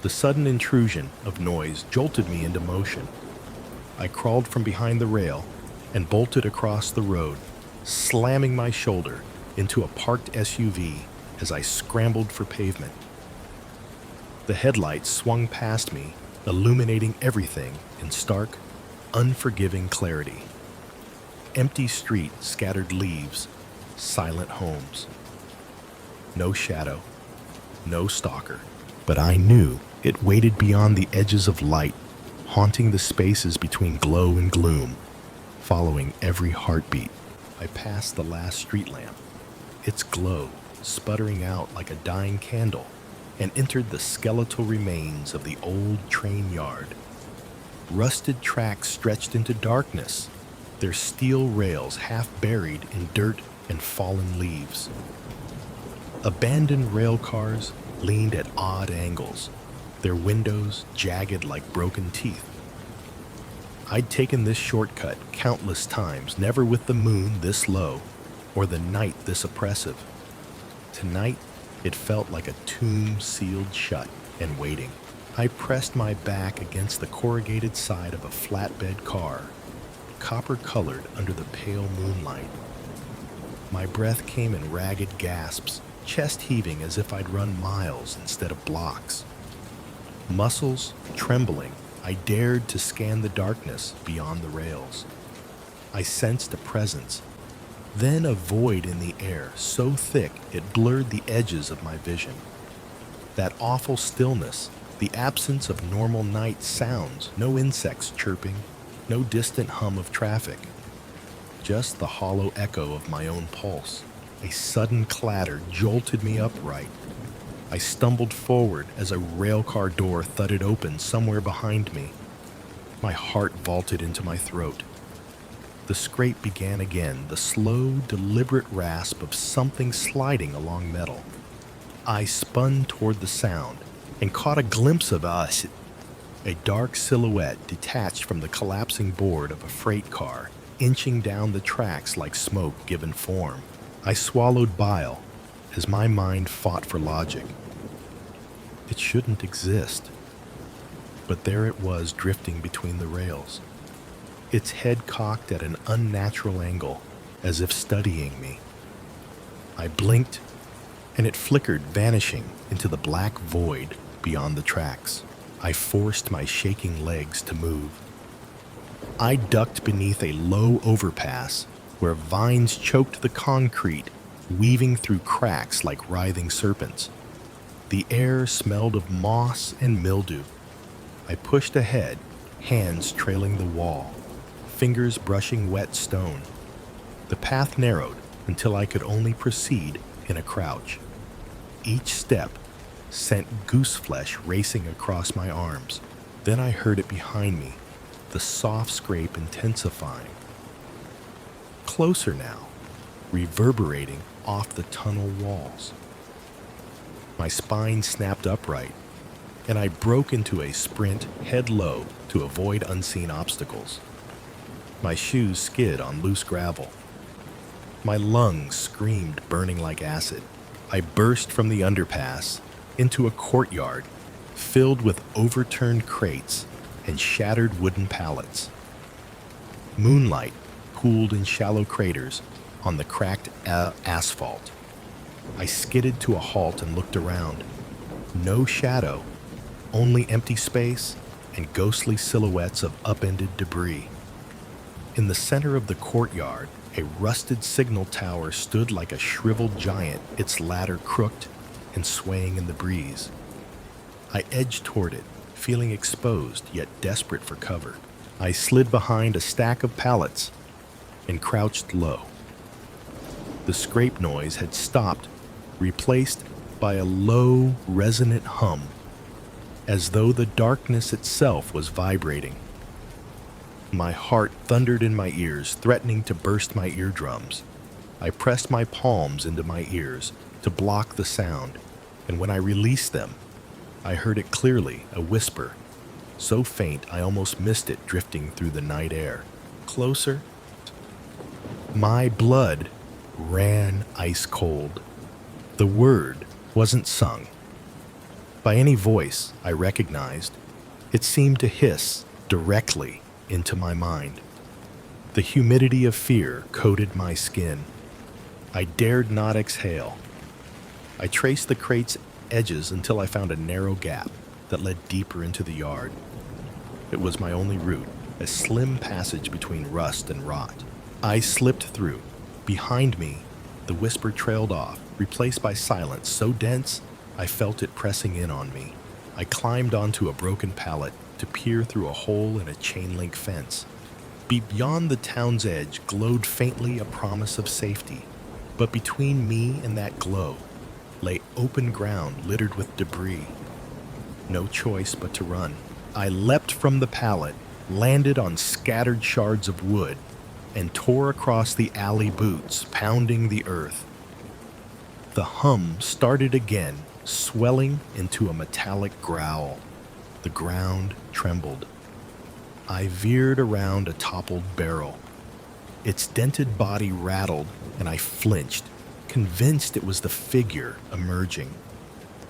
The sudden intrusion of noise jolted me into motion. I crawled from behind the rail and bolted across the road, slamming my shoulder into a parked SUV as I scrambled for pavement. The headlights swung past me, illuminating everything in stark, unforgiving clarity. Empty street, scattered leaves, silent homes. No shadow, no stalker, but I knew it waited beyond the edges of light, haunting the spaces between glow and gloom, following every heartbeat. I passed the last street lamp, its glow sputtering out like a dying candle, and entered the skeletal remains of the old train yard. Rusted tracks stretched into darkness, their steel rails half buried in dirt and fallen leaves. Abandoned rail cars leaned at odd angles, their windows jagged like broken teeth. I'd taken this shortcut countless times, never with the moon this low or the night this oppressive. Tonight, it felt like a tomb sealed shut and waiting. I pressed my back against the corrugated side of a flatbed car, copper-colored under the pale moonlight. My breath came in ragged gasps, chest heaving as if I'd run miles instead of blocks. Muscles trembling, I dared to scan the darkness beyond the rails. I sensed a presence, then a void in the air so thick it blurred the edges of my vision. That awful stillness, the absence of normal night sounds, no insects chirping, no distant hum of traffic, just the hollow echo of my own pulse. A sudden clatter jolted me upright. I stumbled forward as a railcar door thudded open somewhere behind me. My heart vaulted into my throat. The scrape began again, the slow, deliberate rasp of something sliding along metal. I spun toward the sound and caught a glimpse of us, a dark silhouette detached from the collapsing board of a freight car, inching down the tracks like smoke given form. I swallowed bile as my mind fought for logic. It shouldn't exist. But there it was, drifting between the rails, its head cocked at an unnatural angle, as if studying me. I blinked, and it flickered, vanishing into the black void beyond the tracks. I forced my shaking legs to move. I ducked beneath a low overpass where vines choked the concrete, weaving through cracks like writhing serpents. The air smelled of moss and mildew. I pushed ahead, hands trailing the wall, fingers brushing wet stone. The path narrowed until I could only proceed in a crouch. Each step sent goose flesh racing across my arms. Then I heard it behind me, the soft scrape intensifying. Closer now, reverberating off the tunnel walls. My spine snapped upright. and I broke into a sprint head low to avoid unseen obstacles. My shoes skid on loose gravel. My lungs screamed, burning like acid. I burst from the underpass into a courtyard filled with overturned crates and shattered wooden pallets. Moonlight pooled in shallow craters on the cracked asphalt. I skidded to a halt and looked around. No shadow, only empty space and ghostly silhouettes of upended debris. In the center of the courtyard, a rusted signal tower stood like a shriveled giant, its ladder crooked and swaying in the breeze. I edged toward it, feeling exposed yet desperate for cover. I slid behind a stack of pallets and crouched low. The scrape noise had stopped, replaced by a low, resonant hum, as though the darkness itself was vibrating. My heart thundered in my ears, threatening to burst my eardrums. I pressed my palms into my ears to block the sound, and when I released them, I heard it clearly, a whisper, so faint I almost missed it drifting through the night air. Closer. My blood ran ice cold. The word wasn't sung by any voice I recognized. It seemed to hiss directly into my mind. The humidity of fear coated my skin. I dared not exhale. I traced the crate's edges until I found a narrow gap that led deeper into the yard. It was my only route, a slim passage between rust and rot. I slipped through. Behind me, the whisper trailed off, replaced by silence so dense I felt it pressing in on me. I climbed onto a broken pallet to peer through a hole in a chain-link fence. Beyond the town's edge glowed faintly a promise of safety, but between me and that glow lay open ground littered with debris. No choice but to run. I leapt from the pallet, landed on scattered shards of wood, and tore across the alley, boots pounding the earth. The hum started again, swelling into a metallic growl. The ground trembled. I veered around a toppled barrel. Its dented body rattled, and I flinched, convinced it was the figure emerging.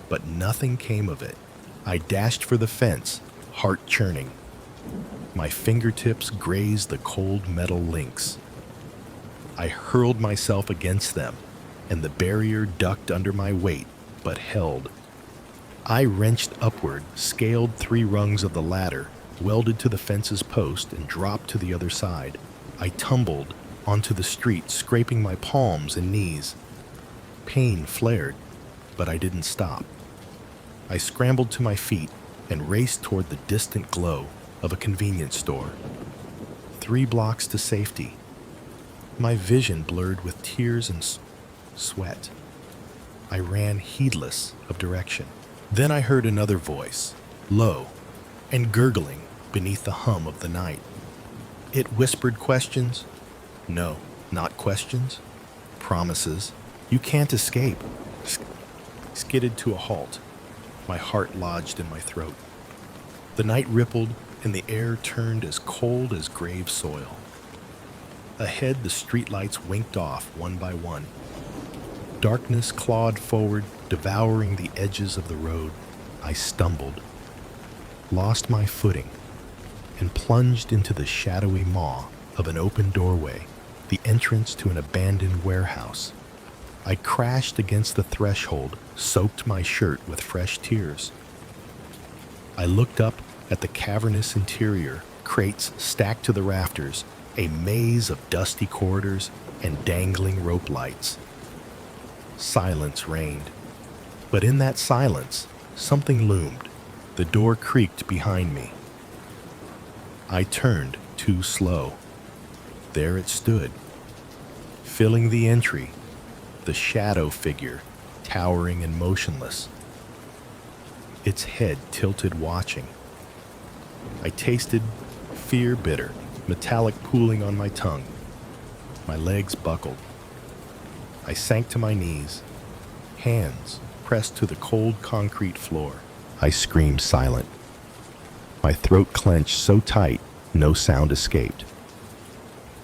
But nothing came of it. I dashed for the fence, heart churning. My fingertips grazed the cold metal links. I hurled myself against them, and the barrier ducked under my weight, but held. I wrenched upward, scaled 3 rungs of the ladder, welded to the fence's post, and dropped to the other side. I tumbled onto the street, scraping my palms and knees. Pain flared, but I didn't stop. I scrambled to my feet and raced toward the distant glow of a convenience store. 3 blocks to safety. My vision blurred with tears and sweat. I ran heedless of direction. Then I heard another voice, low and gurgling beneath the hum of the night. It whispered questions. No, not questions. Promises. You can't escape. Skidded to a halt. My heart lodged in my throat. The night rippled, and the air turned as cold as grave soil. Ahead, the streetlights winked off one by one. Darkness clawed forward, devouring the edges of the road. I stumbled, lost my footing, and plunged into the shadowy maw of an open doorway, the entrance to an abandoned warehouse. I crashed against the threshold, soaked my shirt with fresh tears. I looked up at the cavernous interior, crates stacked to the rafters, a maze of dusty corridors and dangling rope lights. Silence reigned, but in that silence, something loomed. The door creaked behind me. I turned too slow. There it stood, filling the entry, the shadow figure, towering and motionless, its head tilted watching. I tasted fear bitter, metallic pooling on my tongue. My legs buckled. I sank to my knees, hands pressed to the cold concrete floor. I screamed silent. My throat clenched so tight, no sound escaped.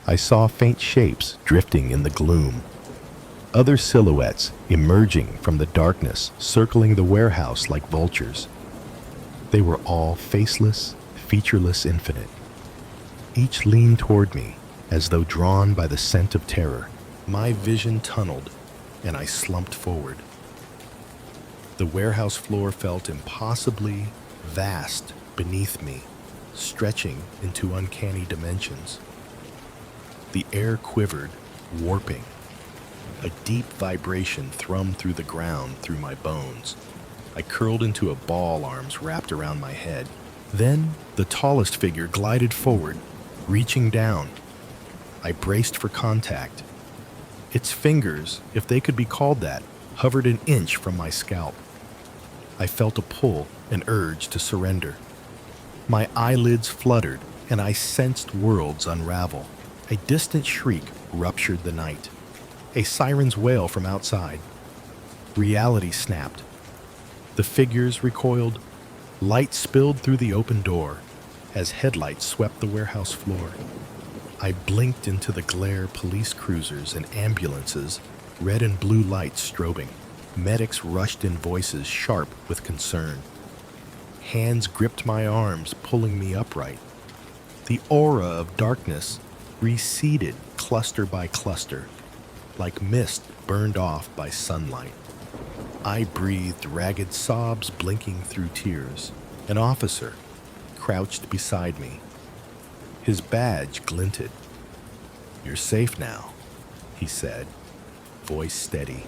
I saw faint shapes drifting in the gloom. Other silhouettes emerging from the darkness, circling the warehouse like vultures. They were all faceless, featureless, infinite. Each leaned toward me, as though drawn by the scent of terror. My vision tunneled, and I slumped forward. The warehouse floor felt impossibly vast beneath me, stretching into uncanny dimensions. The air quivered, warping. A deep vibration thrummed through the ground, through my bones. I curled into a ball, arms wrapped around my head. Then the tallest figure glided forward, reaching down. I braced for contact. Its fingers, if they could be called that, hovered an inch from my scalp. I felt a pull, an urge to surrender. My eyelids fluttered, and I sensed worlds unravel. A distant shriek ruptured the night. A siren's wail from outside. Reality snapped. The figures recoiled. Light spilled through the open door as headlights swept the warehouse floor. I blinked into the glare, police cruisers and ambulances, red and blue lights strobing. Medics rushed in, voices sharp with concern. Hands gripped my arms, pulling me upright. The aura of darkness receded cluster by cluster, like mist burned off by sunlight. I breathed ragged sobs, blinking through tears. An officer crouched beside me. His badge glinted. "You're safe now," he said, voice steady.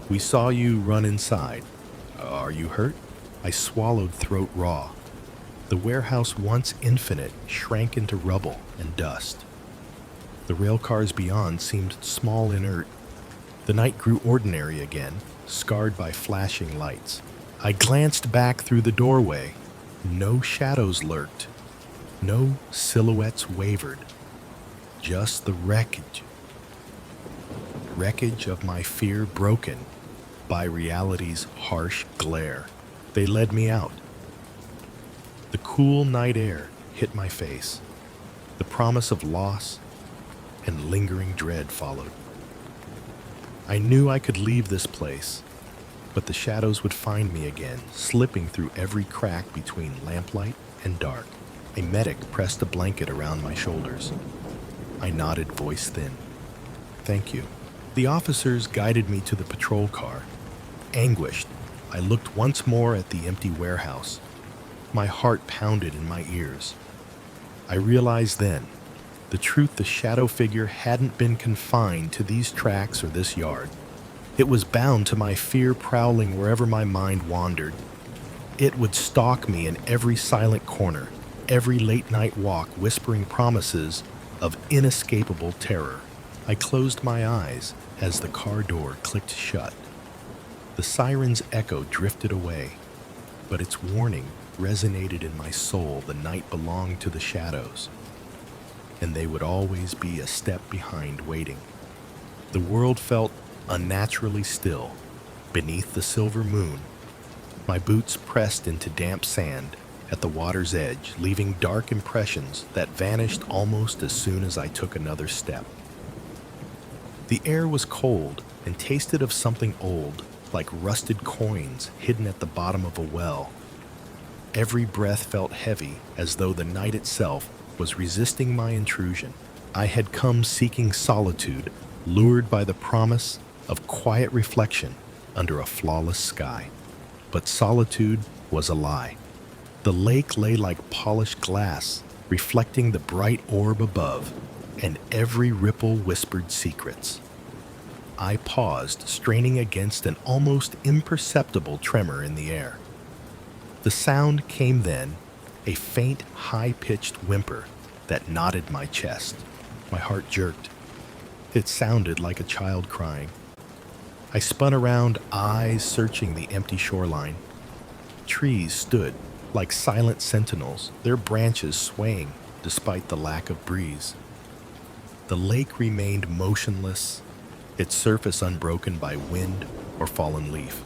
"We saw you run inside. Are you hurt?" I swallowed, throat raw. The warehouse, once infinite, shrank into rubble and dust. The rail cars beyond seemed small, inert. The night grew ordinary again, scarred by flashing lights. I glanced back through the doorway. No shadows lurked. No silhouettes wavered. Just the wreckage. Wreckage of my fear broken by reality's harsh glare. They led me out. The cool night air hit my face. The promise of loss and lingering dread followed. I knew I could leave this place, but the shadows would find me again, slipping through every crack between lamplight and dark. A medic pressed a blanket around my shoulders. I nodded, voice thin. "Thank you." The officers guided me to the patrol car. Anguished, I looked once more at the empty warehouse. My heart pounded in my ears. I realized then the truth: the shadow figure hadn't been confined to these tracks or this yard. It was bound to my fear, prowling wherever my mind wandered. It would stalk me in every silent corner, every late-night walk, whispering promises of inescapable terror. I closed my eyes as the car door clicked shut. The siren's echo drifted away, but its warning resonated in my soul. The night belonged to the shadows, and they would always be a step behind, waiting. The world felt unnaturally still beneath the silver moon. My boots pressed into damp sand at the water's edge, leaving dark impressions that vanished almost as soon as I took another step. The air was cold and tasted of something old, like rusted coins hidden at the bottom of a well. Every breath felt heavy, as though the night itself was resisting my intrusion. I had come seeking solitude, lured by the promise of quiet reflection under a flawless sky. But solitude was a lie. The lake lay like polished glass, reflecting the bright orb above, and every ripple whispered secrets. I paused, straining against an almost imperceptible tremor in the air. The sound came then, a faint, high-pitched whimper that knotted my chest. My heart jerked. It sounded like a child crying. I spun around, eyes searching the empty shoreline. Trees stood like silent sentinels, their branches swaying despite the lack of breeze. The lake remained motionless, its surface unbroken by wind or fallen leaf.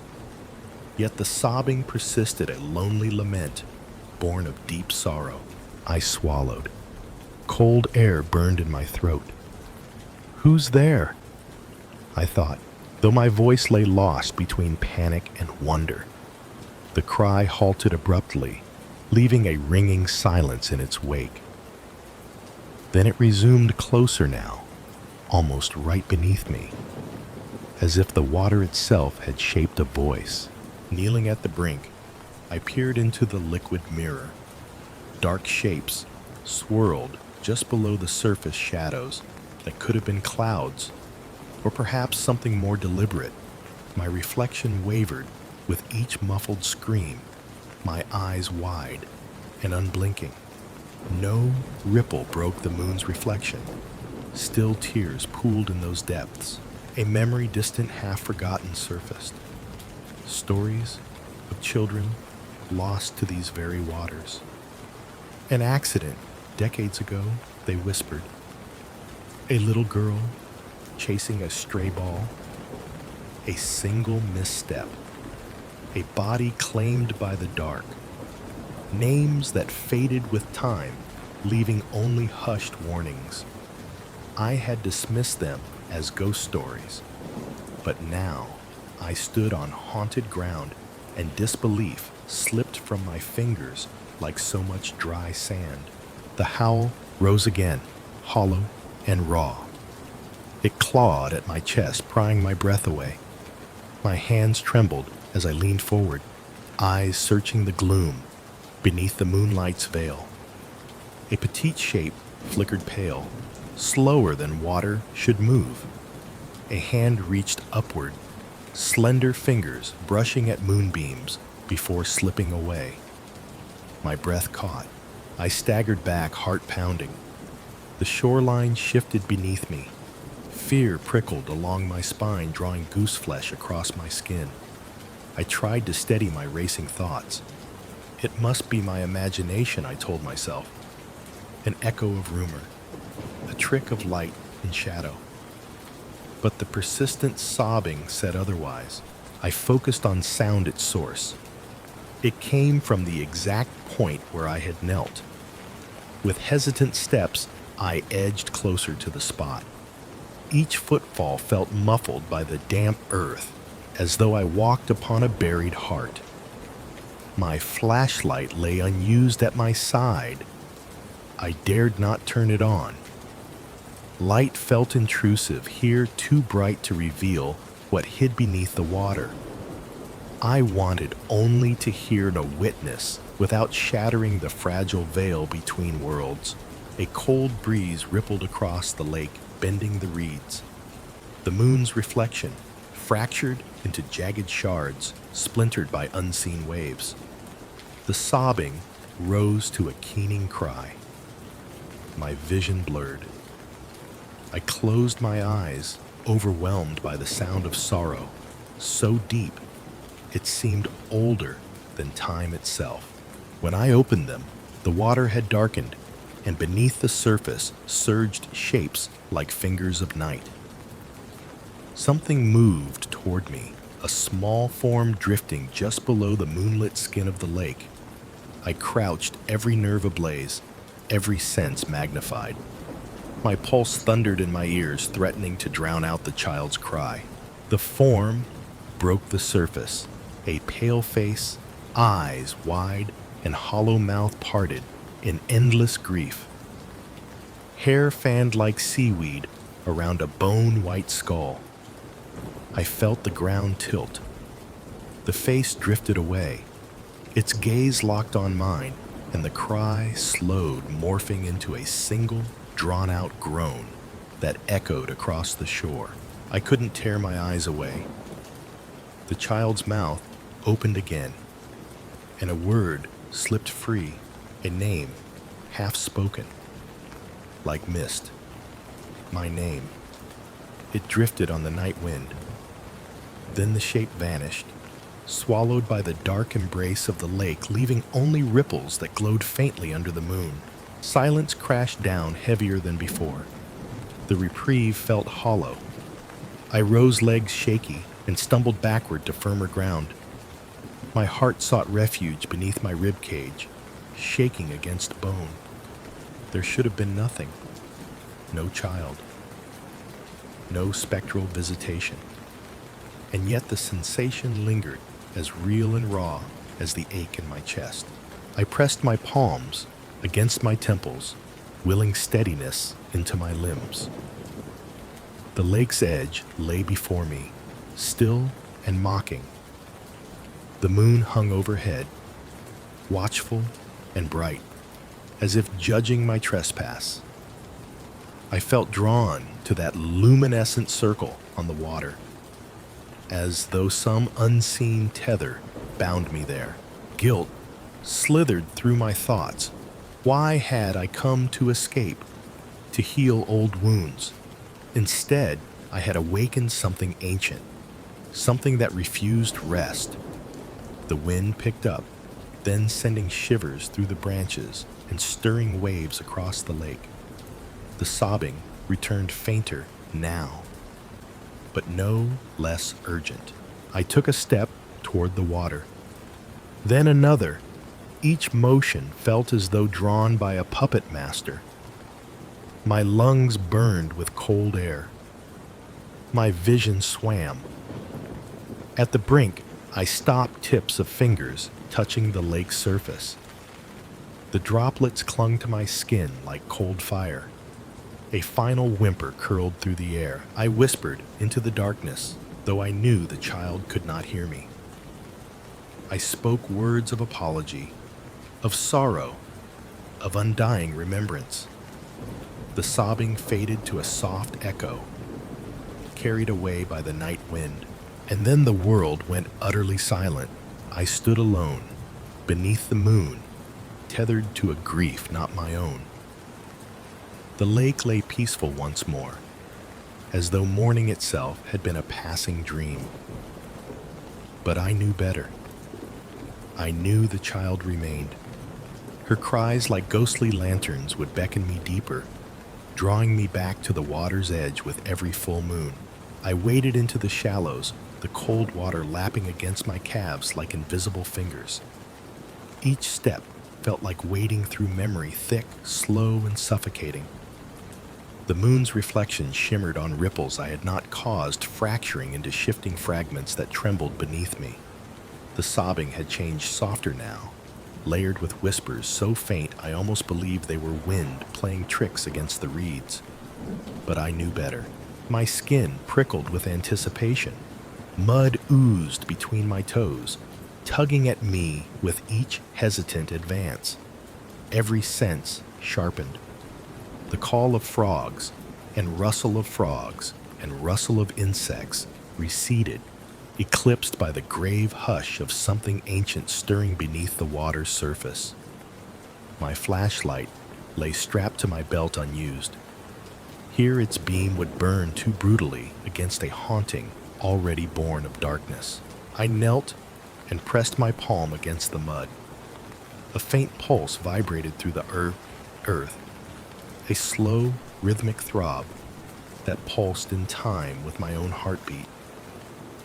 Yet the sobbing persisted, a lonely lament, born of deep sorrow. I swallowed. Cold air burned in my throat. "Who's there?" I thought, though my voice lay lost between panic and wonder. The cry halted abruptly, leaving a ringing silence in its wake. Then it resumed closer now, almost right beneath me, as if the water itself had shaped a voice. Kneeling at the brink, I peered into the liquid mirror. Dark shapes swirled just below the surface, shadows that could have been clouds, or perhaps something more deliberate. My reflection wavered with each muffled scream, my eyes wide and unblinking. No ripple broke the moon's reflection. Still tears pooled in those depths. A memory distant, half-forgotten surfaced. Stories of children lost to these very waters. An accident decades ago, they whispered. A little girl chasing a stray ball. A single misstep. A body claimed by the dark. Names that faded with time, leaving only hushed warnings. I had dismissed them as ghost stories, but now I stood on haunted ground, and disbelief slipped from my fingers like so much dry sand. The howl rose again, hollow and raw. It clawed at my chest, prying my breath away. My hands trembled as I leaned forward, eyes searching the gloom beneath the moonlight's veil. A petite shape flickered pale, slower than water should move. A hand reached upward, slender fingers brushing at moonbeams before slipping away. My breath caught. I staggered back, heart pounding. The shoreline shifted beneath me. Fear prickled along my spine, drawing goose flesh across my skin. I tried to steady my racing thoughts. It must be my imagination, I told myself. An echo of rumor, a trick of light and shadow. But the persistent sobbing said otherwise. I focused on sound at source. It came from the exact point where I had knelt. With hesitant steps, I edged closer to the spot. Each footfall felt muffled by the damp earth, as though I walked upon a buried heart. My flashlight lay unused at my side. I dared not turn it on. Light felt intrusive, here too bright to reveal what hid beneath the water. I wanted only to hear a witness without shattering the fragile veil between worlds. A cold breeze rippled across the lake, bending the reeds. The moon's reflection, fractured into jagged shards, splintered by unseen waves. The sobbing rose to a keening cry. My vision blurred. I closed my eyes, overwhelmed by the sound of sorrow, so deep it seemed older than time itself. When I opened them, the water had darkened, and beneath the surface surged shapes like fingers of night. Something moved toward me, a small form drifting just below the moonlit skin of the lake. I crouched, every nerve ablaze, every sense magnified. My pulse thundered in my ears, threatening to drown out the child's cry. The form broke the surface, a pale face, eyes wide and hollow mouth parted in endless grief. Hair fanned like seaweed around a bone-white skull. I felt the ground tilt. The face drifted away. Its gaze locked on mine, and the cry slowed, morphing into a single, drawn-out groan that echoed across the shore. I couldn't tear my eyes away. The child's mouth opened again, and a word slipped free, a name, half-spoken, like mist. My name. It drifted on the night wind. Then the shape vanished, swallowed by the dark embrace of the lake, leaving only ripples that glowed faintly under the moon. Silence crashed down heavier than before. The reprieve felt hollow. I rose, legs shaky, and stumbled backward to firmer ground. My heart sought refuge beneath my rib cage, shaking against bone. There should have been nothing. No child. No spectral visitation. And yet the sensation lingered, as real and raw as the ache in my chest. I pressed my palms against my temples, willing steadiness into my limbs. The lake's edge lay before me, still and mocking. The moon hung overhead, watchful and bright, as if judging my trespass. I felt drawn to that luminescent circle on the water, as though some unseen tether bound me there. Guilt slithered through my thoughts. Why had I come to escape, to heal old wounds? Instead, I had awakened something ancient, something that refused rest. The wind picked up, then sending shivers through the branches and stirring waves across the lake. The sobbing returned fainter now, but no less urgent. I took a step toward the water, then another. Each motion felt as though drawn by a puppet master. My lungs burned with cold air. My vision swam. At the brink, I stopped, tips of fingers touching the lake's surface. The droplets clung to my skin like cold fire. A final whimper curled through the air. I whispered into the darkness, though I knew the child could not hear me. I spoke words of apology, of sorrow, of undying remembrance. The sobbing faded to a soft echo, carried away by the night wind. And then the world went utterly silent. I stood alone, beneath the moon, tethered to a grief not my own. The lake lay peaceful once more, as though morning itself had been a passing dream. But I knew better. I knew the child remained. Her cries like ghostly lanterns would beckon me deeper, drawing me back to the water's edge with every full moon. I waded into the shallows, the cold water lapping against my calves like invisible fingers. Each step felt like wading through memory, thick, slow, and suffocating. The moon's reflection shimmered on ripples I had not caused, fracturing into shifting fragments that trembled beneath me. The sobbing had changed softer now, layered with whispers so faint I almost believed they were wind playing tricks against the reeds. But I knew better. My skin prickled with anticipation. Mud oozed between my toes, tugging at me with each hesitant advance. Every sense sharpened. The call of frogs, and rustle of frogs, and rustle of insects receded, eclipsed by the grave hush of something ancient stirring beneath the water's surface. My flashlight lay strapped to my belt unused. Here its beam would burn too brutally against a haunting already born of darkness. I knelt and pressed my palm against the mud. A faint pulse vibrated through the earth, a slow, rhythmic throb that pulsed in time with my own heartbeat.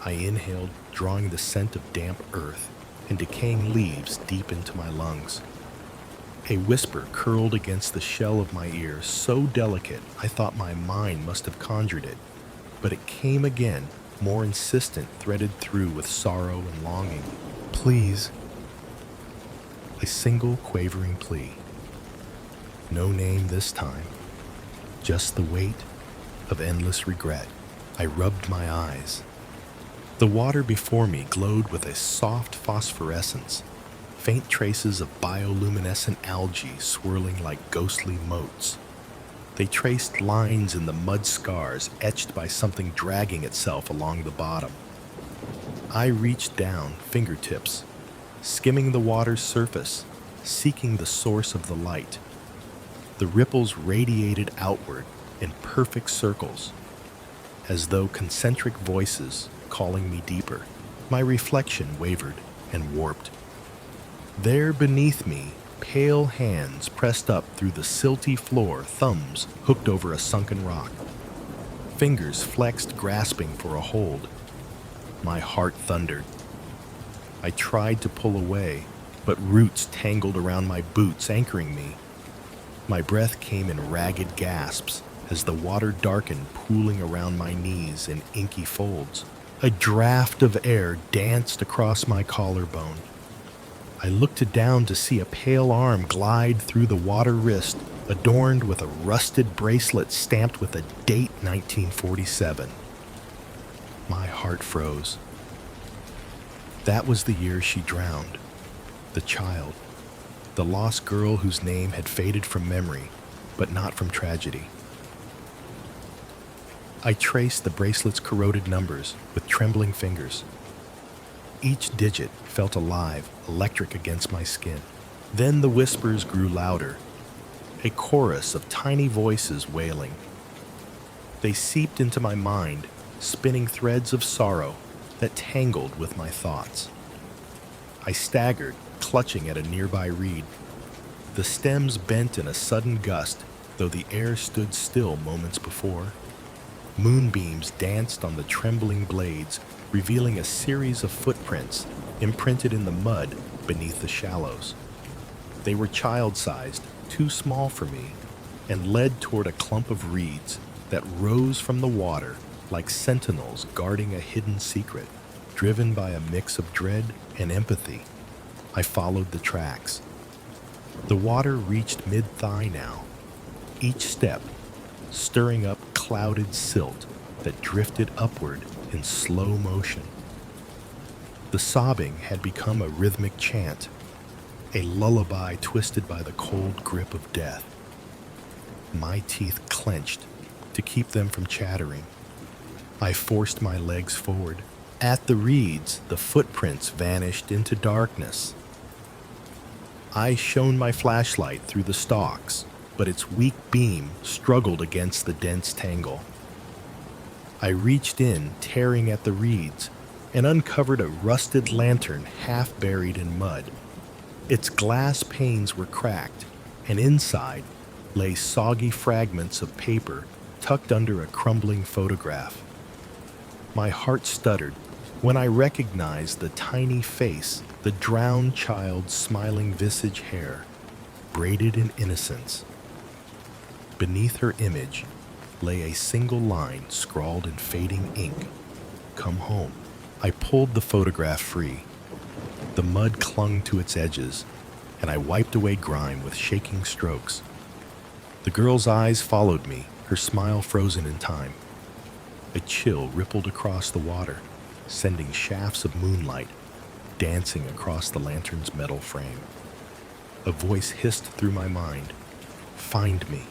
I inhaled, drawing the scent of damp earth and decaying leaves deep into my lungs. A whisper curled against the shell of my ear, so delicate I thought my mind must have conjured it, but it came again, more insistent, threaded through with sorrow and longing. Please. A single quavering plea. No name this time, just the weight of endless regret. I rubbed my eyes. The water before me glowed with a soft phosphorescence, faint traces of bioluminescent algae swirling like ghostly motes. They traced lines in the mud scars etched by something dragging itself along the bottom. I reached down, fingertips, skimming the water's surface, seeking the source of the light. The ripples radiated outward in perfect circles, as though concentric voices calling me deeper. My reflection wavered and warped. There beneath me, pale hands pressed up through the silty floor, thumbs hooked over a sunken rock. Fingers flexed, grasping for a hold. My heart thundered. I tried to pull away, but roots tangled around my boots, anchoring me. My breath came in ragged gasps as the water darkened, pooling around my knees in inky folds. A draft of air danced across my collarbone. I looked down to see a pale arm glide through the water wrist, adorned with a rusted bracelet stamped with a date 1947. My heart froze. That was the year she drowned. The child. The lost girl whose name had faded from memory, but not from tragedy. I traced the bracelet's corroded numbers with trembling fingers. Each digit felt alive, electric against my skin. Then the whispers grew louder, a chorus of tiny voices wailing. They seeped into my mind, spinning threads of sorrow that tangled with my thoughts. I staggered, clutching at a nearby reed. The stems bent in a sudden gust, though the air stood still moments before. Moonbeams danced on the trembling blades, revealing a series of footprints imprinted in the mud beneath the shallows. They were child-sized, too small for me, and led toward a clump of reeds that rose from the water like sentinels guarding a hidden secret. Driven by a mix of dread and empathy, I followed the tracks. The water reached mid-thigh now, each step stirring up clouded silt that drifted upward in slow motion. The sobbing had become a rhythmic chant, a lullaby twisted by the cold grip of death. My teeth clenched to keep them from chattering. I forced my legs forward. At the reeds, the footprints vanished into darkness. I shone my flashlight through the stalks, but its weak beam struggled against the dense tangle. I reached in, tearing at the reeds, and uncovered a rusted lantern half buried in mud. Its glass panes were cracked, and inside lay soggy fragments of paper tucked under a crumbling photograph. My heart stuttered when I recognized the tiny face, the drowned child's smiling visage hair, braided in innocence. Beneath her image lay a single line scrawled in fading ink, "Come home." I pulled the photograph free. The mud clung to its edges, and I wiped away grime with shaking strokes. The girl's eyes followed me, her smile frozen in time. A chill rippled across the water, sending shafts of moonlight dancing across the lantern's metal frame. A voice hissed through my mind, "Find me."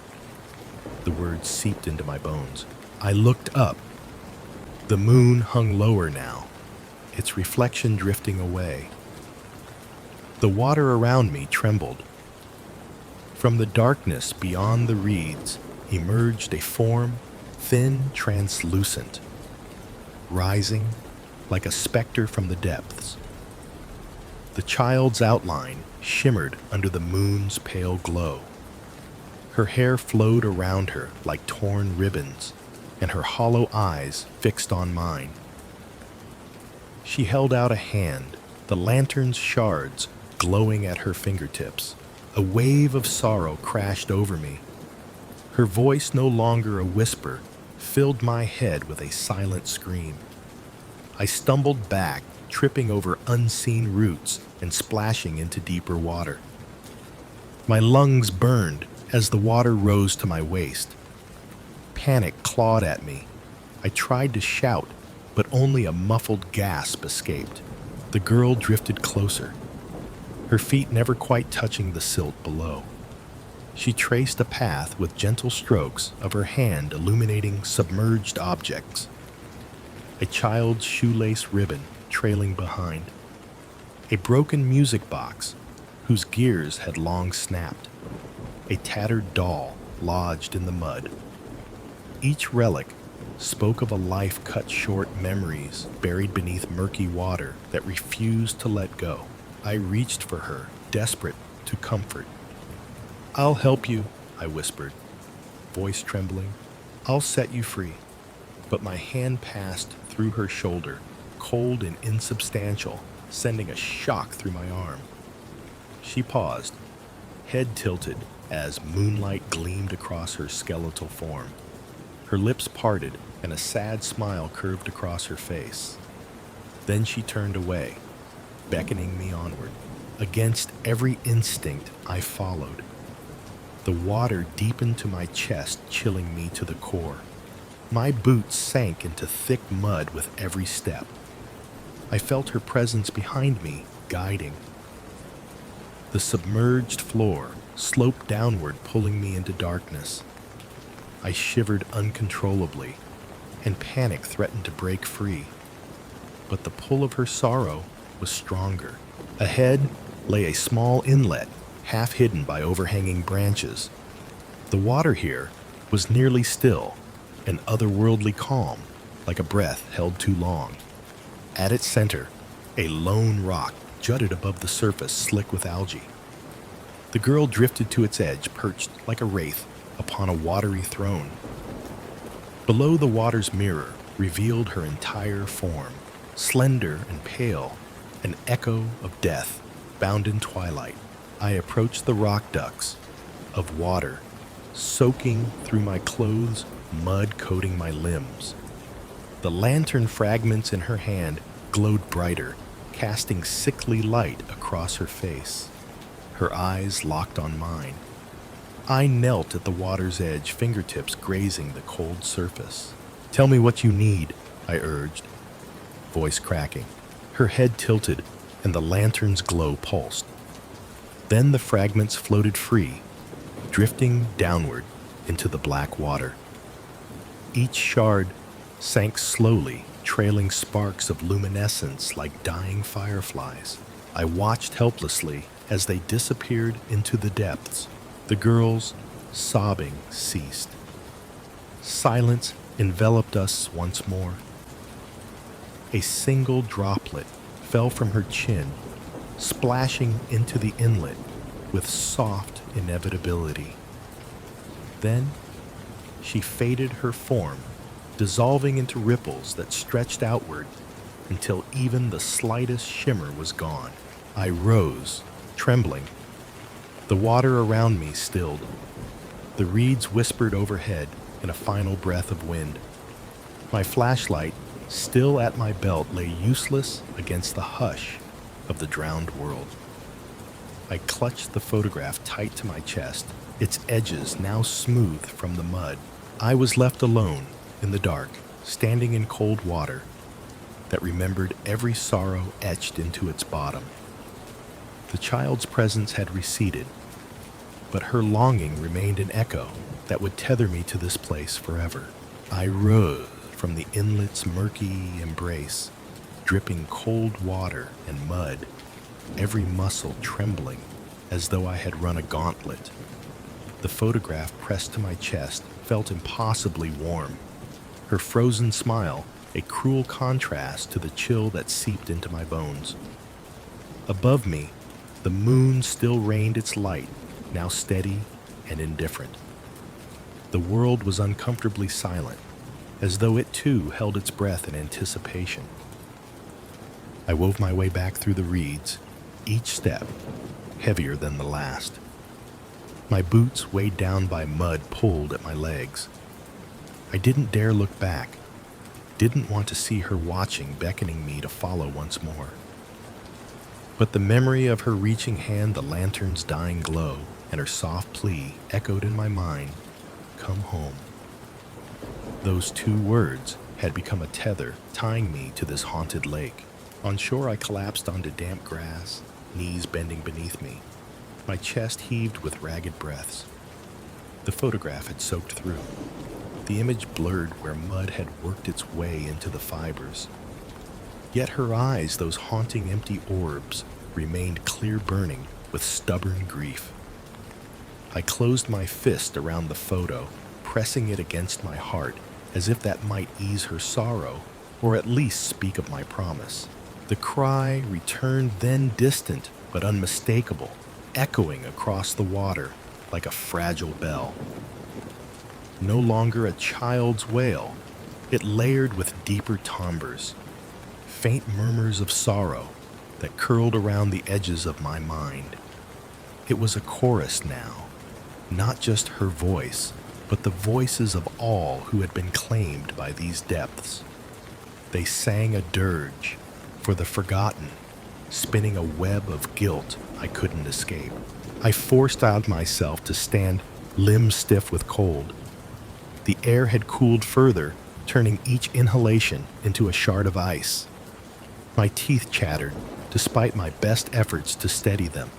The words seeped into my bones. I looked up. The moon hung lower now, its reflection drifting away. The water around me trembled. From the darkness beyond the reeds emerged a form, thin, translucent, rising like a specter from the depths. The child's outline shimmered under the moon's pale glow. Her hair flowed around her like torn ribbons, and her hollow eyes fixed on mine. She held out a hand, the lantern's shards glowing at her fingertips. A wave of sorrow crashed over me. Her voice, no longer a whisper, filled my head with a silent scream. I stumbled back, tripping over unseen roots and splashing into deeper water. My lungs burned as the water rose to my waist. Panic clawed at me. I tried to shout, but only a muffled gasp escaped. The girl drifted closer, her feet never quite touching the silt below. She traced a path with gentle strokes of her hand illuminating submerged objects. A child's shoelace ribbon trailing behind. A broken music box whose gears had long snapped. A tattered doll lodged in the mud. Each relic spoke of a life cut short, memories buried beneath murky water that refused to let go. I reached for her, desperate to comfort. "I'll help you," I whispered, voice trembling. "I'll set you free." But my hand passed through her shoulder, cold and insubstantial, sending a shock through my arm. She paused, head tilted as moonlight gleamed across her skeletal form. Her lips parted and a sad smile curved across her face. Then she turned away, beckoning me onward. Against every instinct, I followed. The water deepened to my chest, chilling me to the core. My boots sank into thick mud with every step. I felt her presence behind me, guiding. The submerged floor sloped downward, pulling me into darkness. I shivered uncontrollably, and panic threatened to break free. But the pull of her sorrow was stronger. Ahead lay a small inlet, half hidden by overhanging branches. The water here was nearly still, an otherworldly calm, like a breath held too long. At its center, a lone rock jutted above the surface, slick with algae. The girl drifted to its edge, perched like a wraith upon a watery throne. Below, the water's mirror revealed her entire form, slender and pale, an echo of death, bound in twilight. I approached the rock ducts of water, soaking through my clothes, mud coating my limbs. The lantern fragments in her hand glowed brighter, casting sickly light across her face. Her eyes locked on mine. I knelt at the water's edge, fingertips grazing the cold surface. "Tell me what you need," I urged, voice cracking. Her head tilted, and the lantern's glow pulsed. Then the fragments floated free, drifting downward into the black water. Each shard sank slowly, trailing sparks of luminescence like dying fireflies. I watched helplessly as they disappeared into the depths. The girl's sobbing ceased. Silence enveloped us once more. A single droplet fell from her chin, splashing into the inlet with soft inevitability. Then she faded her form, dissolving into ripples that stretched outward until even the slightest shimmer was gone. I rose, trembling. The water around me stilled. The reeds whispered overhead in a final breath of wind. My flashlight, still at my belt, lay useless against the hush of the drowned world. I clutched the photograph tight to my chest, its edges now smooth from the mud. I was left alone in the dark, standing in cold water that remembered every sorrow etched into its bottom. The child's presence had receded, but her longing remained an echo that would tether me to this place forever. I rose from the inlet's murky embrace, dripping cold water and mud, every muscle trembling as though I had run a gauntlet. The photograph pressed to my chest felt impossibly warm, her frozen smile a cruel contrast to the chill that seeped into my bones. Above me, the moon still rained its light, now steady and indifferent. The world was uncomfortably silent, as though it too held its breath in anticipation. I wove my way back through the reeds, each step heavier than the last. My boots, weighed down by mud, pulled at my legs. I didn't dare look back, didn't want to see her watching, beckoning me to follow once more. But the memory of her reaching hand, the lantern's dying glow, and her soft plea echoed in my mind, "Come home." Those two words had become a tether, tying me to this haunted lake. On shore, I collapsed onto damp grass, knees bending beneath me. My chest heaved with ragged breaths. The photograph had soaked through. The image blurred where mud had worked its way into the fibers. Yet her eyes, those haunting empty orbs, remained clear burning with stubborn grief. I closed my fist around the photo, pressing it against my heart, as if that might ease her sorrow, or at least speak of my promise. The cry returned, then distant but unmistakable, echoing across the water like a fragile bell. No longer a child's wail, it layered with deeper timbres, faint murmurs of sorrow, that curled around the edges of my mind. It was a chorus now, not just her voice, but the voices of all who had been claimed by these depths. They sang a dirge for the forgotten, spinning a web of guilt I couldn't escape. I forced out myself to stand limbs stiff with cold. The air had cooled further, turning each inhalation into a shard of ice. My teeth chattered, despite my best efforts to steady them.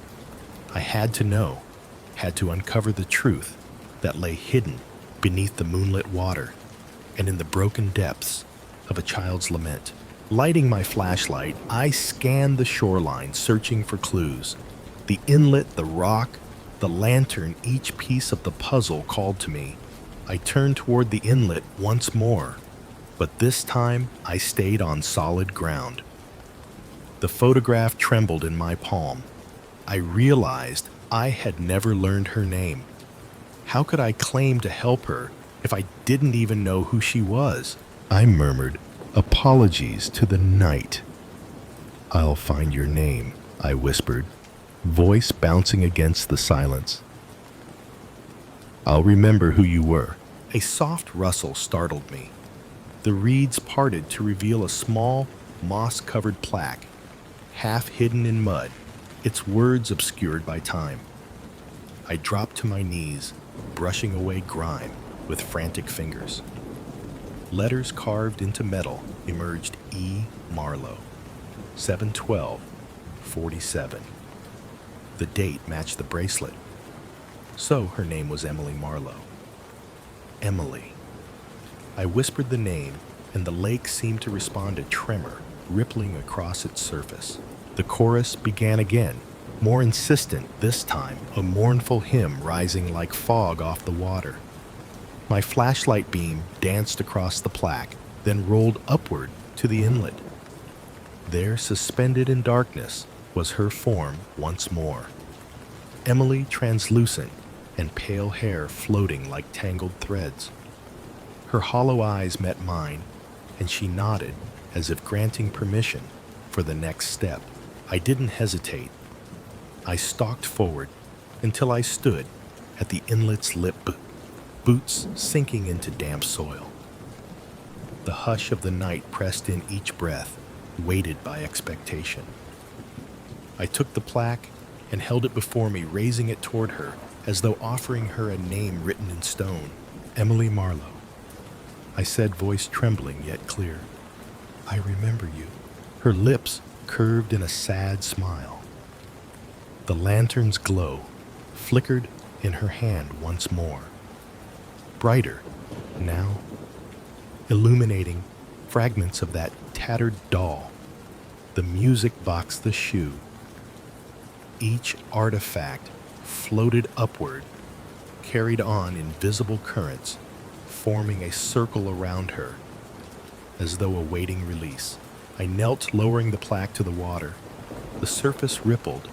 I had to know, had to uncover the truth that lay hidden beneath the moonlit water and in the broken depths of a child's lament. Lighting my flashlight, I scanned the shoreline, searching for clues. The inlet, the rock, the lantern, each piece of the puzzle called to me. I turned toward the inlet once more, but this time I stayed on solid ground. The photograph trembled in my palm. I realized I had never learned her name. How could I claim to help her if I didn't even know who she was? I murmured, "Apologies to the night." "I'll find your name," I whispered, voice bouncing against the silence. "I'll remember who you were." A soft rustle startled me. The reeds parted to reveal a small, moss-covered plaque, half hidden in mud, its words obscured by time. I dropped to my knees, brushing away grime with frantic fingers. Letters carved into metal emerged: E. Marlowe, 7/12/47. The date matched the bracelet. So her name was Emily Marlowe. Emily. I whispered the name, and the lake seemed to respond a tremor, rippling across its surface. The chorus began again, more insistent this time, a mournful hymn rising like fog off the water. My flashlight beam danced across the plaque, then rolled upward to the inlet. There, suspended in darkness, was her form once more. Emily, translucent, and pale hair floating like tangled threads. Her hollow eyes met mine, and she nodded as if granting permission for the next step. I didn't hesitate. I stalked forward until I stood at the inlet's lip, boots sinking into damp soil. The hush of the night pressed in each breath, weighted by expectation. I took the plaque and held it before me, raising it toward her as though offering her a name written in stone. "Emily Marlowe," I said, voice trembling yet clear. "I remember you." Her lips curved in a sad smile. The lantern's glow flickered in her hand once more, brighter now, illuminating fragments of that tattered doll, the music box, the shoe. Each artifact floated upward, carried on invisible currents, forming a circle around her, as though awaiting release. I knelt, lowering the plaque to the water. The surface rippled,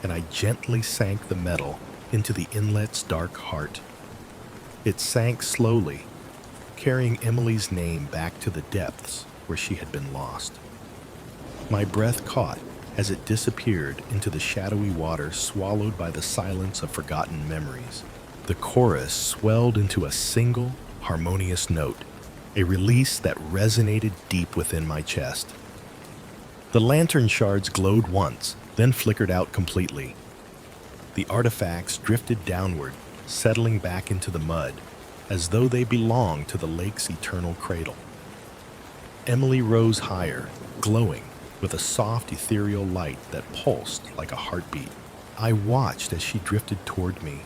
and I gently sank the metal into the inlet's dark heart. It sank slowly, carrying Emily's name back to the depths where she had been lost. My breath caught as it disappeared into the shadowy water, swallowed by the silence of forgotten memories. The chorus swelled into a single, harmonious note, a release that resonated deep within my chest. The lantern shards glowed once, then flickered out completely. The artifacts drifted downward, settling back into the mud, as though they belonged to the lake's eternal cradle. Emily rose higher, glowing with a soft, ethereal light that pulsed like a heartbeat. I watched as she drifted toward me,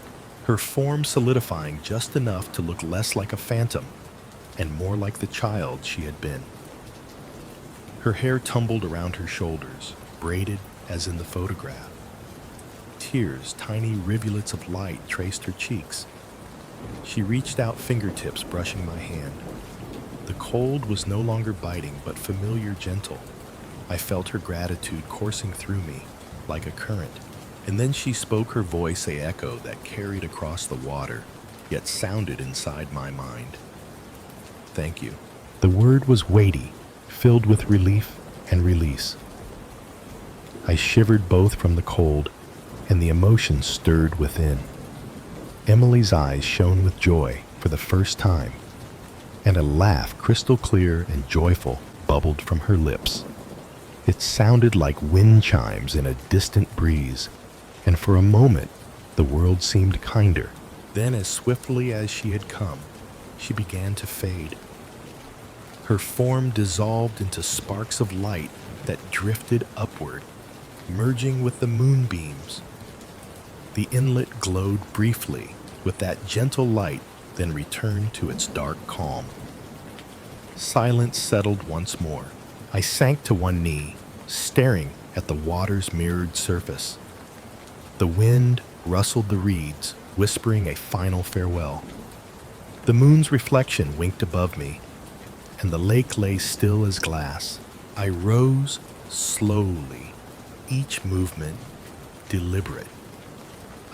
her form solidifying just enough to look less like a phantom and more like the child she had been. Her hair tumbled around her shoulders, braided as in the photograph. Tears, tiny rivulets of light, traced her cheeks. She reached out, fingertips brushing my hand. The cold was no longer biting, but familiar, gentle. I felt her gratitude coursing through me like a current. And then she spoke, her voice a echo that carried across the water, yet sounded inside my mind. "Thank you." The word was weighty, filled with relief and release. I shivered both from the cold and the emotion stirred within. Emily's eyes shone with joy for the first time, and a laugh crystal clear and joyful bubbled from her lips. It sounded like wind chimes in a distant breeze, and for a moment the world seemed kinder. Then, as swiftly as she had come, she began to fade. Her form dissolved into sparks of light that drifted upward, merging with the moonbeams. The inlet glowed briefly with that gentle light, then returned to its dark calm. Silence settled once more. I sank to one knee, staring at the water's mirrored surface. The wind rustled the reeds, whispering a final farewell. The moon's reflection winked above me, and the lake lay still as glass. I rose slowly, each movement deliberate.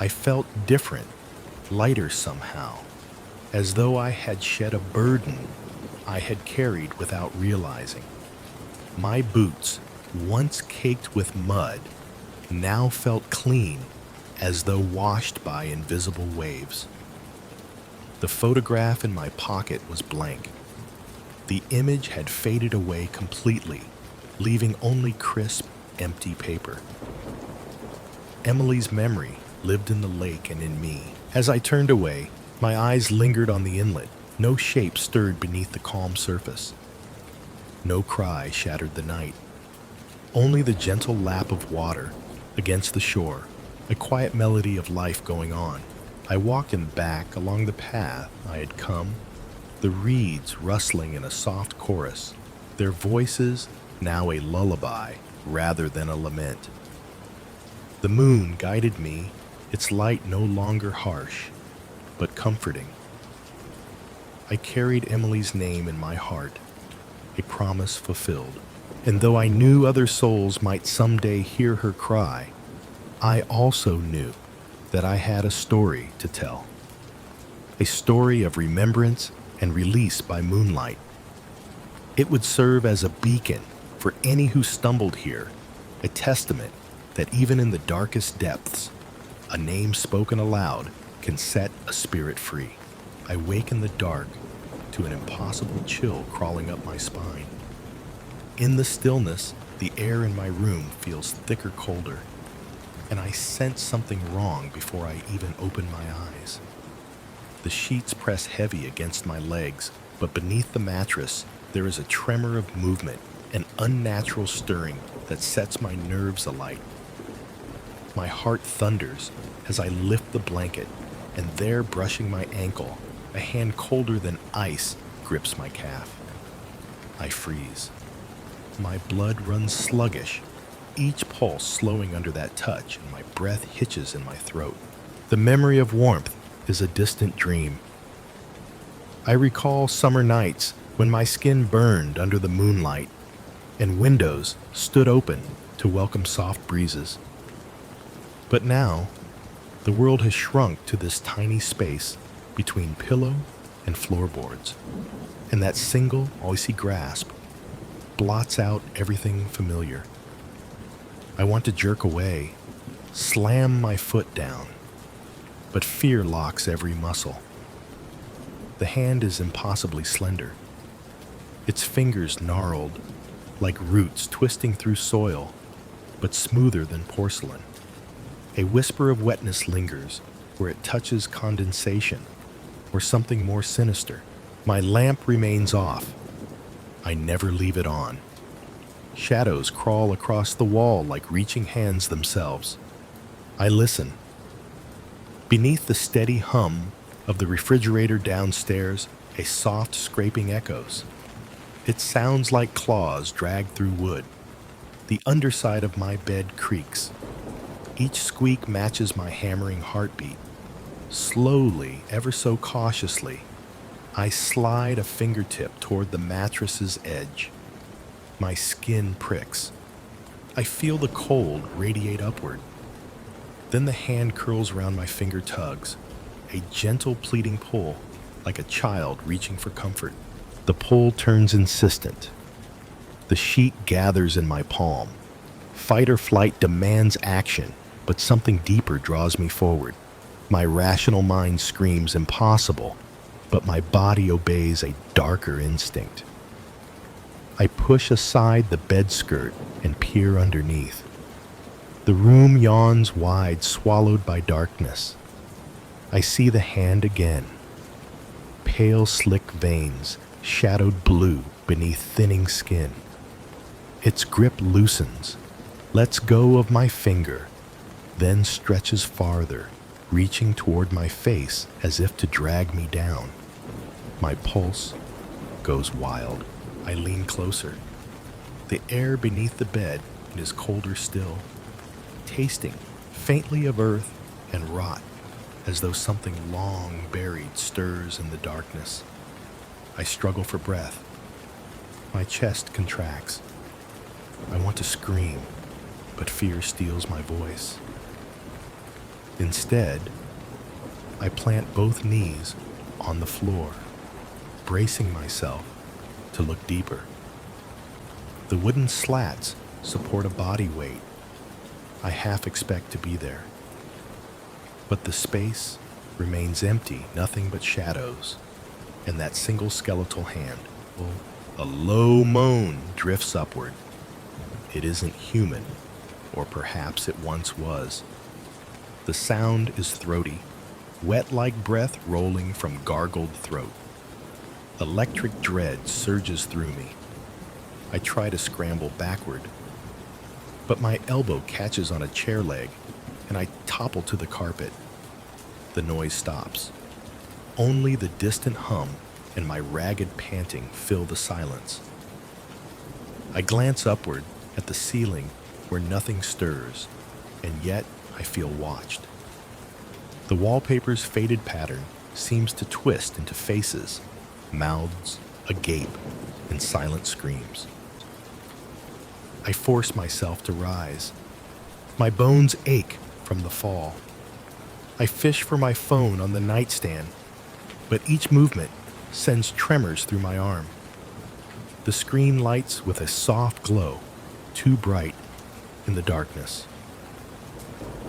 I felt different, lighter somehow, as though I had shed a burden I had carried without realizing. My boots, once caked with mud, now felt clean, as though washed by invisible waves. The photograph in my pocket was blank. The image had faded away completely, leaving only crisp, empty paper. Emily's memory lived in the lake and in me. As I turned away, my eyes lingered on the inlet. No shape stirred beneath the calm surface. No cry shattered the night. Only the gentle lap of water against the shore, a quiet melody of life going on. I walked back along the path I had come, the reeds rustling in a soft chorus, their voices now a lullaby rather than a lament. The moon guided me, its light no longer harsh, but comforting. I carried Emily's name in my heart, a promise fulfilled. And though I knew other souls might someday hear her cry, I also knew that I had a story to tell. A story of remembrance and release by moonlight. It would serve as a beacon for any who stumbled here, a testament that even in the darkest depths, a name spoken aloud can set a spirit free. I wake in the dark to an impossible chill crawling up my spine. In the stillness, the air in my room feels thicker, colder, and I sense something wrong before I even open my eyes. The sheets press heavy against my legs, but beneath the mattress, there is a tremor of movement, an unnatural stirring that sets my nerves alight. My heart thunders as I lift the blanket, and there, brushing my ankle, a hand colder than ice grips my calf. I freeze. My blood runs sluggish, each pulse slowing under that touch, and my breath hitches in my throat. The memory of warmth is a distant dream. I recall summer nights when my skin burned under the moonlight, and windows stood open to welcome soft breezes. But now, the world has shrunk to this tiny space between pillow and floorboards, and that single, icy grasp blots out everything familiar. I want to jerk away, slam my foot down, but fear locks every muscle. The hand is impossibly slender, its fingers gnarled, like roots twisting through soil, but smoother than porcelain. A whisper of wetness lingers where it touches condensation or something more sinister. My lamp remains off. I never leave it on. Shadows crawl across the wall like reaching hands themselves. I listen. Beneath the steady hum of the refrigerator downstairs, a soft scraping echoes. It sounds like claws dragged through wood. The underside of my bed creaks. Each squeak matches my hammering heartbeat. Slowly, ever so cautiously, I slide a fingertip toward the mattress's edge. My skin pricks. I feel the cold radiate upward. Then the hand curls around my finger tugs, a gentle pleading pull, like a child reaching for comfort. The pull turns insistent. The sheet gathers in my palm, Fight or flight demands action, but something deeper draws me forward. My rational mind screams impossible, but my body obeys a darker instinct. I push aside the bed skirt and peer underneath. The room yawns wide, swallowed by darkness. I see the hand again. Pale, slick veins, shadowed blue beneath thinning skin. Its grip loosens, lets go of my finger, then stretches farther, reaching toward my face as if to drag me down. My pulse goes wild. I lean closer. The air beneath the bed is colder still, tasting faintly of earth and rot, as though something long buried stirs in the darkness. I struggle for breath. My chest contracts. I want to scream, but fear steals my voice. Instead, I plant both knees on the floor, bracing myself to look deeper. The wooden slats support a body weight. I half expect to be there. But the space remains empty, nothing but shadows, and that single skeletal hand. A low moan drifts upward. It isn't human, or perhaps it once was. The sound is throaty, wet like breath rolling from gargled throat. Electric dread surges through me. I try to scramble backward, but my elbow catches on a chair leg, and I topple to the carpet. The noise stops. Only the distant hum and my ragged panting fill the silence. I glance upward at the ceiling where nothing stirs, and yet I feel watched. The wallpaper's faded pattern seems to twist into faces, mouths agape, and silent screams. I force myself to rise. My bones ache from the fall. I fish for my phone on the nightstand, but each movement sends tremors through my arm. The screen lights with a soft glow, too bright in the darkness.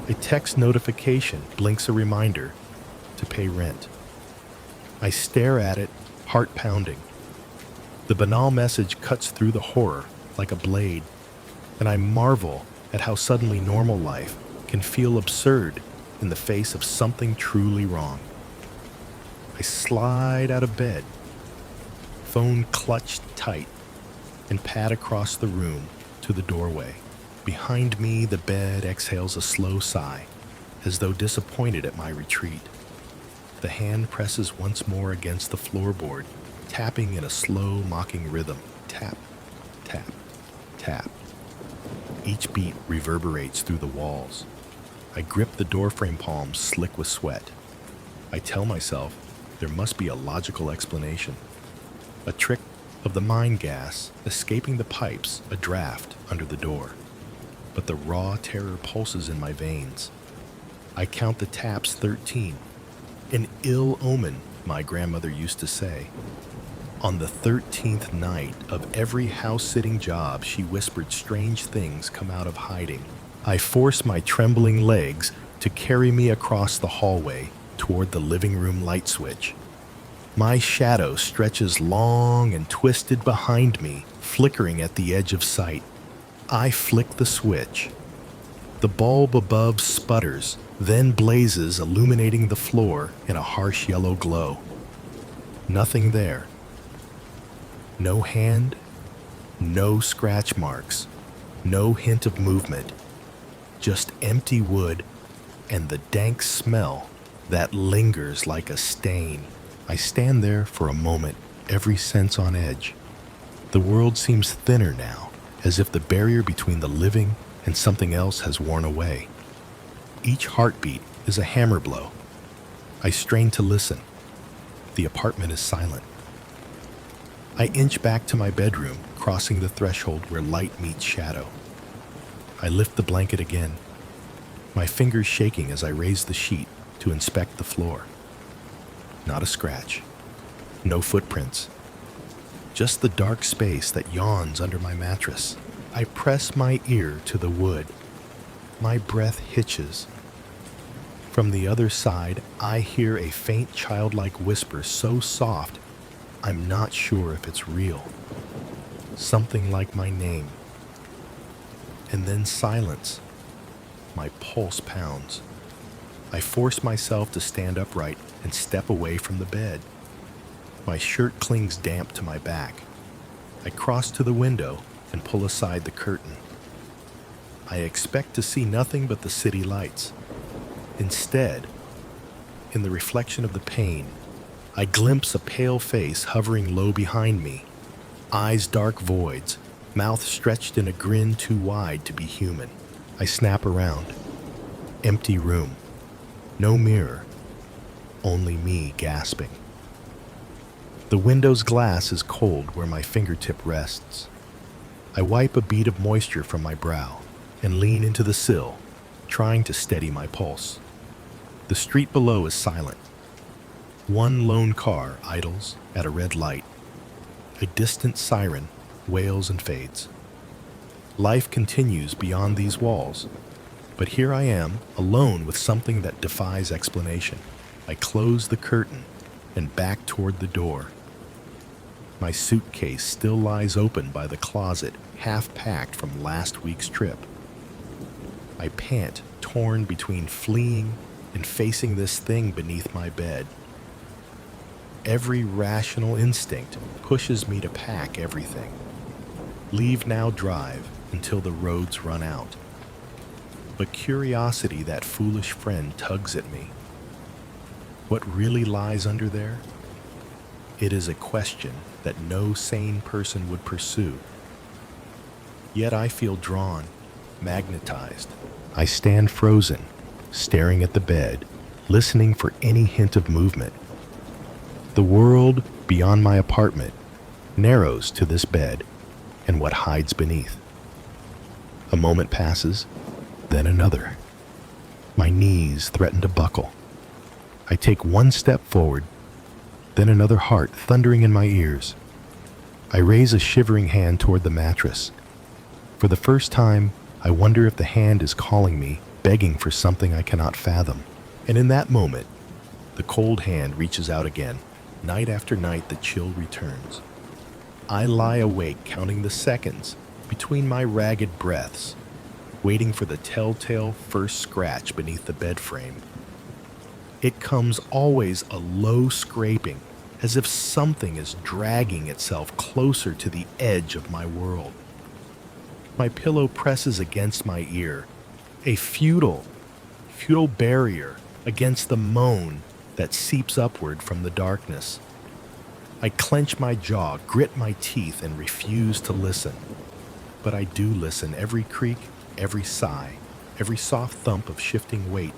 A text notification blinks a reminder to pay rent. I stare at it, heart pounding. The banal message cuts through the horror like a blade, and I marvel at how suddenly normal life can feel absurd in the face of something truly wrong. I slide out of bed, phone clutched tight, and pad across the room to the doorway. Behind me, the bed exhales a slow sigh, as though disappointed at my retreat. The hand presses once more against the floorboard, tapping in a slow, mocking rhythm. Tap, tap, tap. Each beat reverberates through the walls. I grip the doorframe palms slick with sweat. I tell myself there must be a logical explanation. A trick of the mine gas escaping the pipes, a draft under the door. But the raw terror pulses in my veins. I count the taps 13. An ill omen, my grandmother used to say. On the 13th night of every house-sitting job, she whispered strange things come out of hiding. I force my trembling legs to carry me across the hallway toward the living room light switch. My shadow stretches long and twisted behind me, flickering at the edge of sight. I flick the switch. The bulb above sputters, then blazes, illuminating the floor in a harsh yellow glow. Nothing there. No hand, no scratch marks, no hint of movement. Just empty wood and the dank smell that lingers like a stain. I stand there for a moment, every sense on edge. The world seems thinner now, as if the barrier between the living and something else has worn away. Each heartbeat is a hammer blow. I strain to listen. The apartment is silent. I inch back to my bedroom, crossing the threshold where light meets shadow. I lift the blanket again, my fingers shaking as I raise the sheet to inspect the floor. Not a scratch. No footprints. Just the dark space that yawns under my mattress. I press my ear to the wood. My breath hitches. From the other side, I hear a faint childlike whisper so soft, I'm not sure if it's real. Something like my name. And then silence. My pulse pounds. I force myself to stand upright and step away from the bed. My shirt clings damp to my back. I cross to the window and pull aside the curtain. I expect to see nothing but the city lights. Instead, in the reflection of the pane, I glimpse a pale face hovering low behind me, eyes dark voids, mouth stretched in a grin too wide to be human. I snap around. Empty room. No mirror. Only me gasping. The window's glass is cold where my fingertip rests. I wipe a bead of moisture from my brow and lean into the sill, trying to steady my pulse. The street below is silent. One lone car idles at a red light. A distant siren wails and fades. Life continues beyond these walls, but here I am, alone with something that defies explanation. I close the curtain and back toward the door. My suitcase still lies open by the closet, half packed from last week's trip. I pant, torn between fleeing and facing this thing beneath my bed. Every rational instinct pushes me to pack everything. Leave now, drive until the roads run out. But curiosity, that foolish friend, tugs at me. What really lies under there? It is a question that no sane person would pursue. Yet I feel drawn, magnetized. I stand frozen, staring at the bed, listening for any hint of movement. The world beyond my apartment narrows to this bed and what hides beneath. A moment passes, then another. My knees threaten to buckle. I take one step forward, then another heart thundering in my ears. I raise a shivering hand toward the mattress. For the first time, I wonder if the hand is calling me, begging for something I cannot fathom. And in that moment, the cold hand reaches out again. Night after night, the chill returns. I lie awake counting the seconds between my ragged breaths, waiting for the telltale first scratch beneath the bed frame. It comes always a low scraping, as if something is dragging itself closer to the edge of my world. My pillow presses against my ear, a futile barrier against the moan that seeps upward from the darkness. I clench my jaw, grit my teeth, and refuse to listen. But I do listen, every creak, every sigh, every soft thump of shifting weight,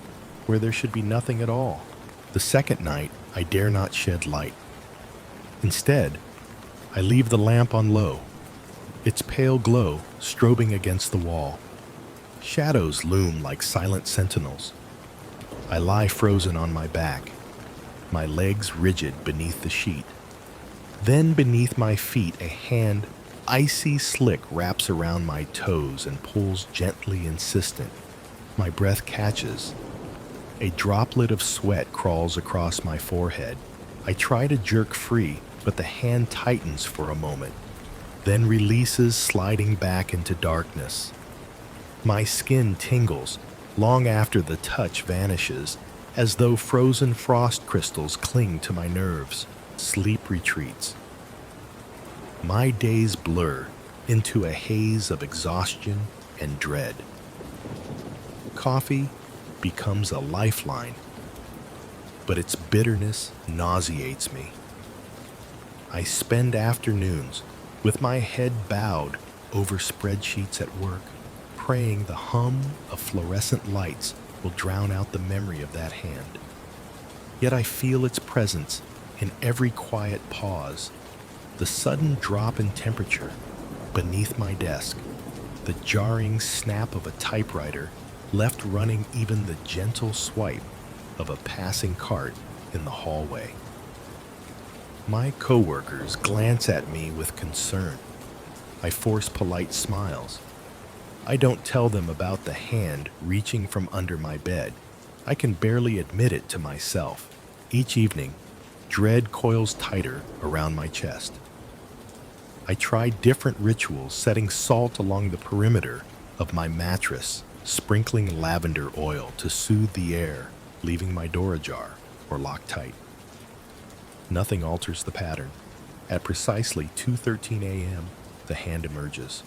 where there should be nothing at all. The second night, I dare not shed light. Instead, I leave the lamp on low, its pale glow strobing against the wall. Shadows loom like silent sentinels. I lie frozen on my back, my legs rigid beneath the sheet. Then beneath my feet, a hand, icy slick, wraps around my toes and pulls gently insistent. My breath catches. A droplet of sweat crawls across my forehead. I try to jerk free, but the hand tightens for a moment, then releases, sliding back into darkness. My skin tingles long after the touch vanishes, as though frozen frost crystals cling to my nerves. Sleep retreats. My days blur into a haze of exhaustion and dread. Coffee becomes a lifeline, but its bitterness nauseates me. I spend afternoons with my head bowed over spreadsheets at work, praying the hum of fluorescent lights will drown out the memory of that hand. Yet I feel its presence in every quiet pause, the sudden drop in temperature beneath my desk, the jarring snap of a typewriter left running, even the gentle swipe of a passing cart in the hallway. My coworkers glance at me with concern. I force polite smiles, I don't tell them about the hand reaching from under my bed. I can barely admit it to myself. Each evening, dread coils tighter around my chest. I try different rituals, setting salt along the perimeter of my mattress, sprinkling lavender oil to soothe the air, leaving my door ajar or locked tight. Nothing alters the pattern. At precisely 2:13 a.m., the hand emerges.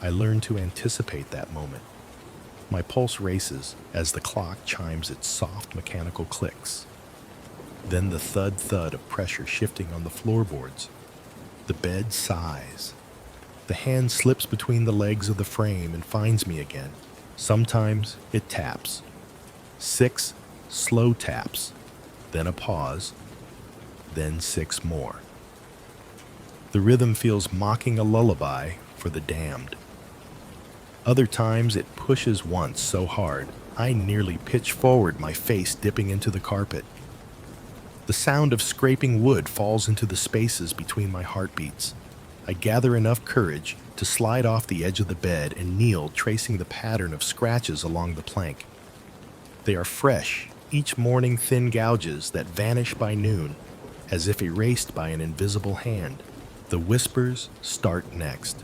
I learn to anticipate that moment. My pulse races as the clock chimes its soft mechanical clicks. Then the thud of pressure shifting on the floorboards. The bed sighs. The hand slips between the legs of the frame and finds me again. Sometimes it taps. 6 slow taps, then a pause, then 6 more. The rhythm feels mocking a lullaby for the damned. Other times it pushes once so hard, I nearly pitch forward, my face dipping into the carpet. The sound of scraping wood falls into the spaces between my heartbeats. I gather enough courage to slide off the edge of the bed and kneel, tracing the pattern of scratches along the plank. They are fresh, each morning thin gouges that vanish by noon, as if erased by an invisible hand. The whispers start next.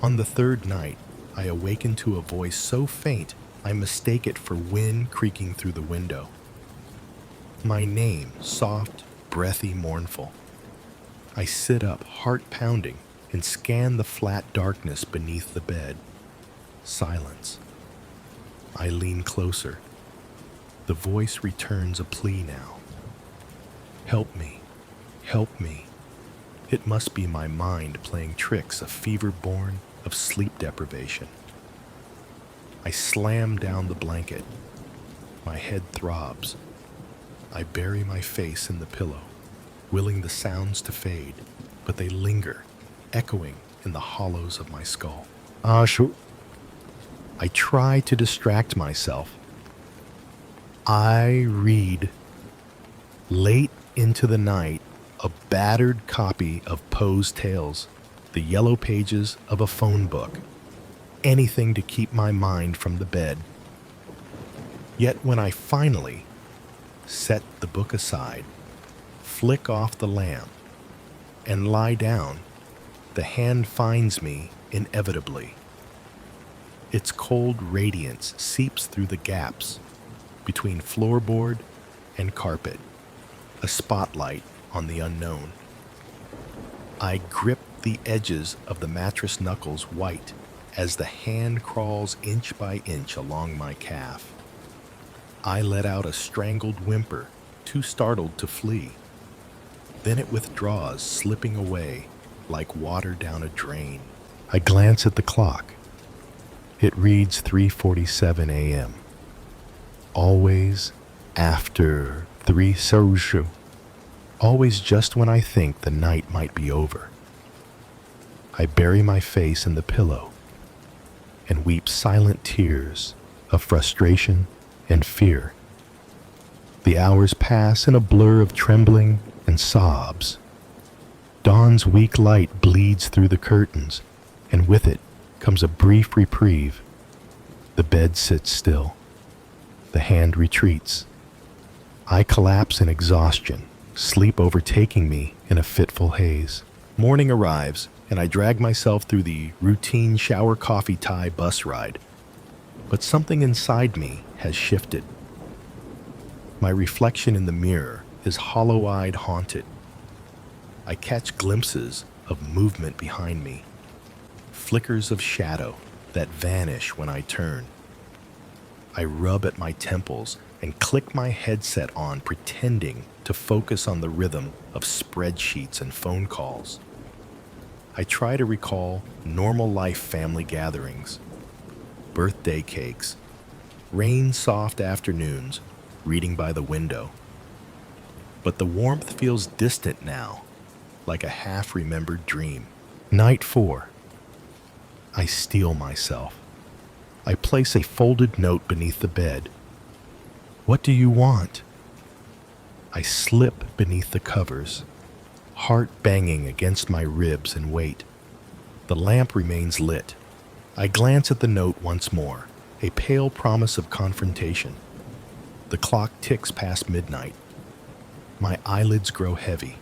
On the 3rd night, I awaken to a voice so faint I mistake it for wind creaking through the window. My name, soft, breathy, mournful. I sit up, heart pounding, and scan the flat darkness beneath the bed. Silence. I lean closer. The voice returns a plea now. Help me, help me. It must be my mind playing tricks, a fever born of sleep deprivation. I slam down the blanket. My head throbs. I bury my face in the pillow, willing the sounds to fade, but they linger, echoing in the hollows of my skull. I try to distract myself. I read. Late into the night, a battered copy of Poe's Tales, the yellow pages of a phone book, anything to keep my mind from the bed. Yet when I finally set the book aside, flick off the lamp, and lie down, the hand finds me inevitably. Its cold radiance seeps through the gaps between floorboard and carpet, a spotlight on the unknown. I grip the edges of the mattress knuckles white as the hand crawls inch by inch along my calf. I let out a strangled whimper, too startled to flee. Then it withdraws, slipping away like water down a drain. I glance at the clock. It reads 3:47 a.m. Always after 3 Soju. Always just when I think the night might be over. I bury my face in the pillow and weep silent tears of frustration and fear. The hours pass in a blur of trembling and sobs. Dawn's weak light bleeds through the curtains, and with it comes a brief reprieve. The bed sits still. The hand retreats. I collapse in exhaustion, sleep overtaking me in a fitful haze. Morning arrives, and I drag myself through the routine shower coffee tie bus ride. But something inside me has shifted. My reflection in the mirror is hollow-eyed, haunted. I catch glimpses of movement behind me, flickers of shadow that vanish when I turn. I rub at my temples and click my headset on, pretending to focus on the rhythm of spreadsheets and phone calls. I try to recall normal life family gatherings, birthday cakes, rain-soft afternoons, reading by the window. But the warmth feels distant now, like a half-remembered dream. Night 4. I steel myself. I place a folded note beneath the bed. What do you want? I slip beneath the covers, heart banging against my ribs and weight. The lamp remains lit, I glance at the note once more, a pale promise of confrontation. The clock ticks past midnight. My eyelids grow heavy.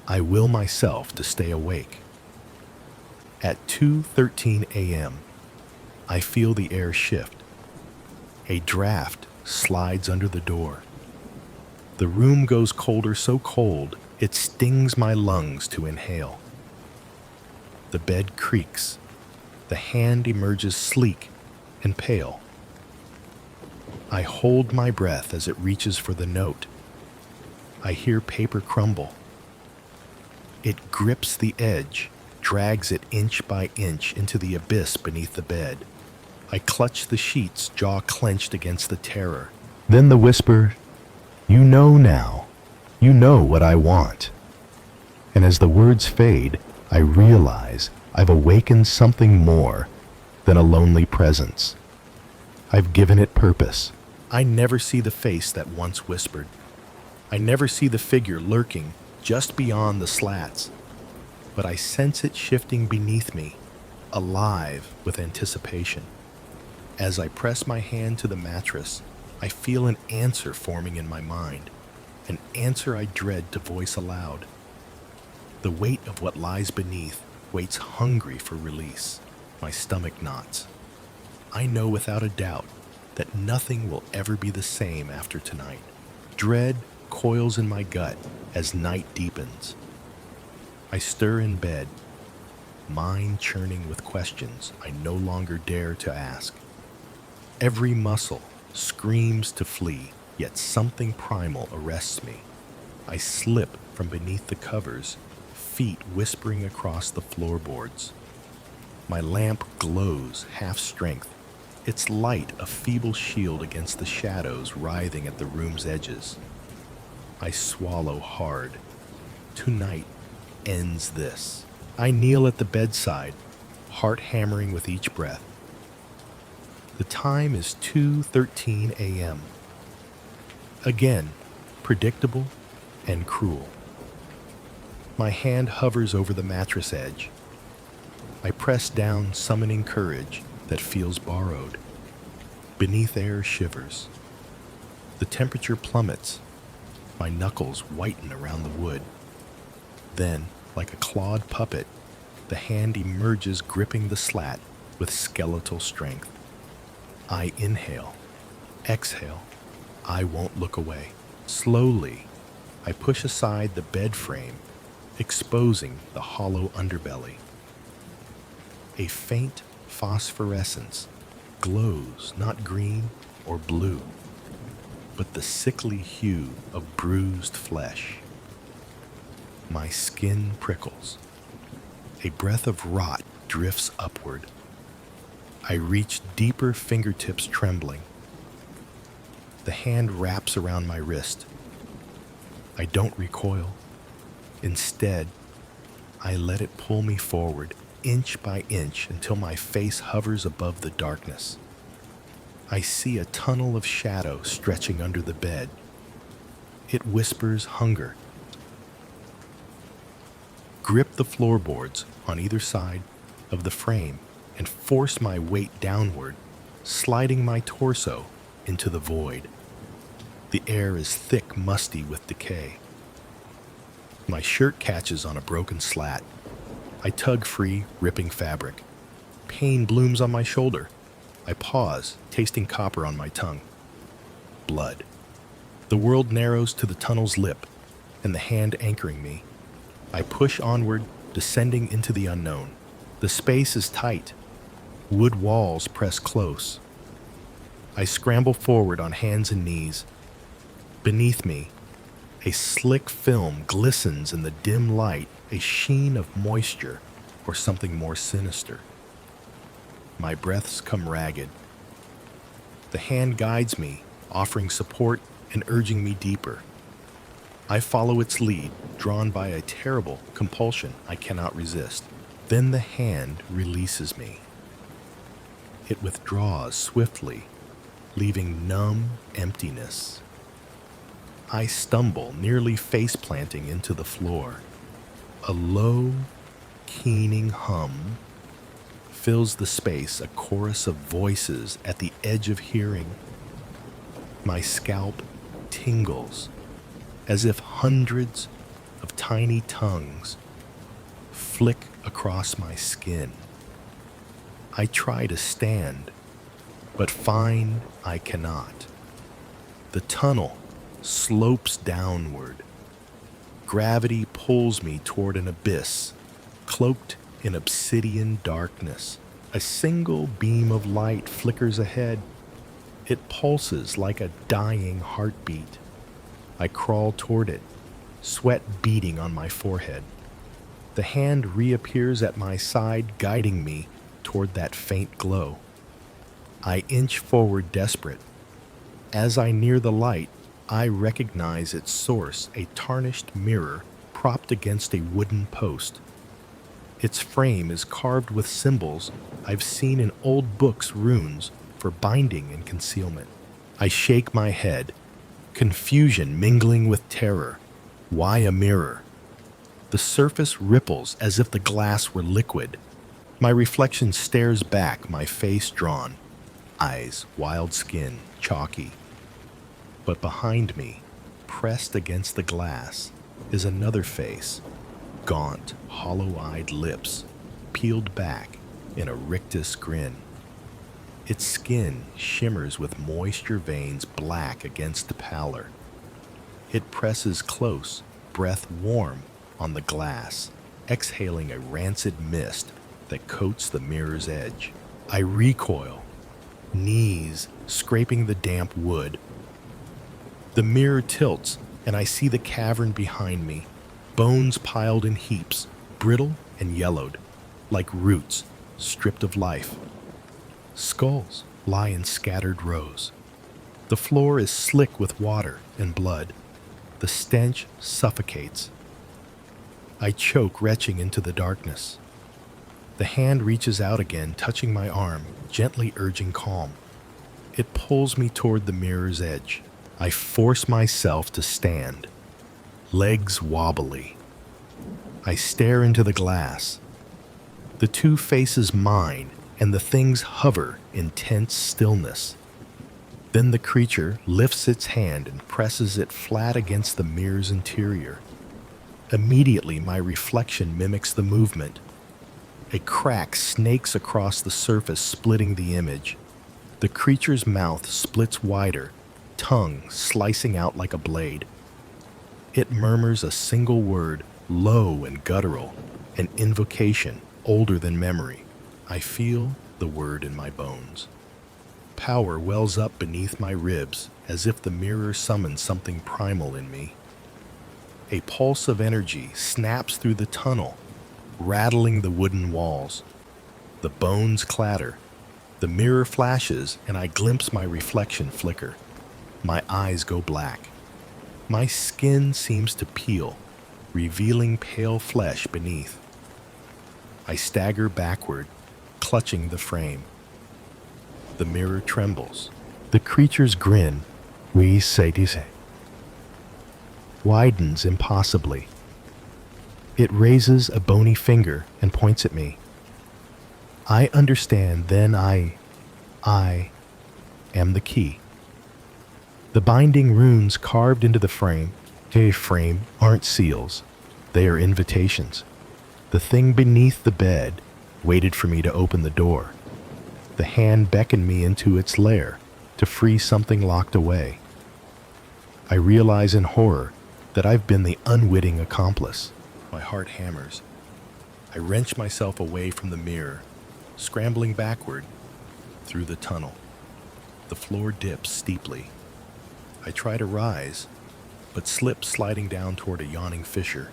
I will myself to stay awake. At 2:13 a.m., I feel the air shift. A draft slides under the door. The room goes colder, so cold it stings my lungs to inhale. The bed creaks. The hand emerges sleek and pale. I hold my breath as it reaches for the note. I hear paper crumble. It grips the edge, drags it inch by inch into the abyss beneath the bed. I clutch the sheets, jaw clenched against the terror. Then the whisper, "You know now. You know what I want." And as the words fade, I realize I've awakened something more than a lonely presence. I've given it purpose. I never see the face that once whispered. I never see the figure lurking just beyond the slats. But I sense it shifting beneath me, alive with anticipation. As I press my hand to the mattress, I feel an answer forming in my mind, an answer I dread to voice aloud. The weight of what lies beneath waits hungry for release. My stomach knots. I know without a doubt that nothing will ever be the same after tonight. Dread coils in my gut as night deepens. I stir in bed, mind churning with questions I no longer dare to ask. Every muscle screams to flee, yet something primal arrests me. I slip from beneath the covers, feet whispering across the floorboards. My lamp glows half-strength, its light a feeble shield against the shadows writhing at the room's edges. I swallow hard. Tonight ends this. I kneel at the bedside, heart hammering with each breath. The time is 2:13 a.m. Again, predictable and cruel. My hand hovers over the mattress edge. I press down, summoning courage that feels borrowed. Beneath air shivers. The temperature plummets. My knuckles whiten around the wood. Then, like a clawed puppet, the hand emerges, gripping the slat with skeletal strength. I inhale, exhale. I won't look away. Slowly, I push aside the bed frame, exposing the hollow underbelly. A faint phosphorescence glows, not green or blue, but the sickly hue of bruised flesh. My skin prickles. A breath of rot drifts upward. I reach deeper, fingertips trembling. The hand wraps around my wrist. I don't recoil. Instead, I let it pull me forward, inch by inch, until my face hovers above the darkness. I see a tunnel of shadow stretching under the bed. It whispers hunger. Grip the floorboards on either side of the frame and force my weight downward, sliding my torso into the void. The air is thick, musty with decay. My shirt catches on a broken slat. I tug free, ripping fabric. Pain blooms on my shoulder. I pause, tasting copper on my tongue. Blood. The world narrows to the tunnel's lip, and the hand anchoring me. I push onward, descending into the unknown. The space is tight. Wood walls press close. I scramble forward on hands and knees. Beneath me, a slick film glistens in the dim light, a sheen of moisture or something more sinister. My breaths come ragged. The hand guides me, offering support and urging me deeper. I follow its lead, drawn by a terrible compulsion I cannot resist. Then the hand releases me. It withdraws swiftly, leaving numb emptiness. I stumble, nearly face-planting into the floor. A low, keening hum fills the space, a chorus of voices at the edge of hearing. My scalp tingles as if hundreds of tiny tongues flick across my skin. I try to stand, but find I cannot. The tunnel slopes downward. Gravity pulls me toward an abyss, cloaked in obsidian darkness. A single beam of light flickers ahead. It pulses like a dying heartbeat. I crawl toward it, sweat beading on my forehead. The hand reappears at my side, guiding me toward that faint glow. I inch forward, desperate. As I near the light, I recognize its source, a tarnished mirror propped against a wooden post. Its frame is carved with symbols I've seen in old books, runes for binding and concealment. I shake my head, confusion mingling with terror. Why a mirror? The surface ripples as if the glass were liquid. My reflection stares back, my face drawn, eyes, wild skin, chalky. But behind me, pressed against the glass, is another face, gaunt, hollow-eyed lips, peeled back in a rictus grin. Its skin shimmers with moisture veins black against the pallor. It presses close, breath warm, on the glass, exhaling a rancid mist that coats the mirror's edge. I recoil, knees scraping the damp wood. The mirror tilts, and I see the cavern behind me, bones piled in heaps, brittle and yellowed, like roots stripped of life. Skulls lie in scattered rows. The floor is slick with water and blood. The stench suffocates. I choke, retching into the darkness. The hand reaches out again, touching my arm, gently urging calm. It pulls me toward the mirror's edge. I force myself to stand, legs wobbly. I stare into the glass. The two faces mine, and the things hover in tense stillness. Then the creature lifts its hand and presses it flat against the mirror's interior. Immediately, my reflection mimics the movement. A crack snakes across the surface, splitting the image. The creature's mouth splits wider, tongue slicing out like a blade. It murmurs a single word, low and guttural, an invocation older than memory. I feel the word in my bones. Power wells up beneath my ribs, as if the mirror summons something primal in me. A pulse of energy snaps through the tunnel, rattling the wooden walls. The bones clatter. The mirror flashes, and I glimpse my reflection flicker. My eyes go black. My skin seems to peel, revealing pale flesh beneath. I stagger backward, clutching the frame. The mirror trembles. The creature's grin, we say dice, widens impossibly. It raises a bony finger and points at me. I understand, then I am the key. The binding runes carved into the frame aren't seals. They are invitations. The thing beneath the bed waited for me to open the door. The hand beckoned me into its lair to free something locked away. I realize in horror that I've been the unwitting accomplice. My heart hammers. I wrench myself away from the mirror, scrambling backward through the tunnel. The floor dips steeply. I try to rise, but slip, sliding down toward a yawning fissure.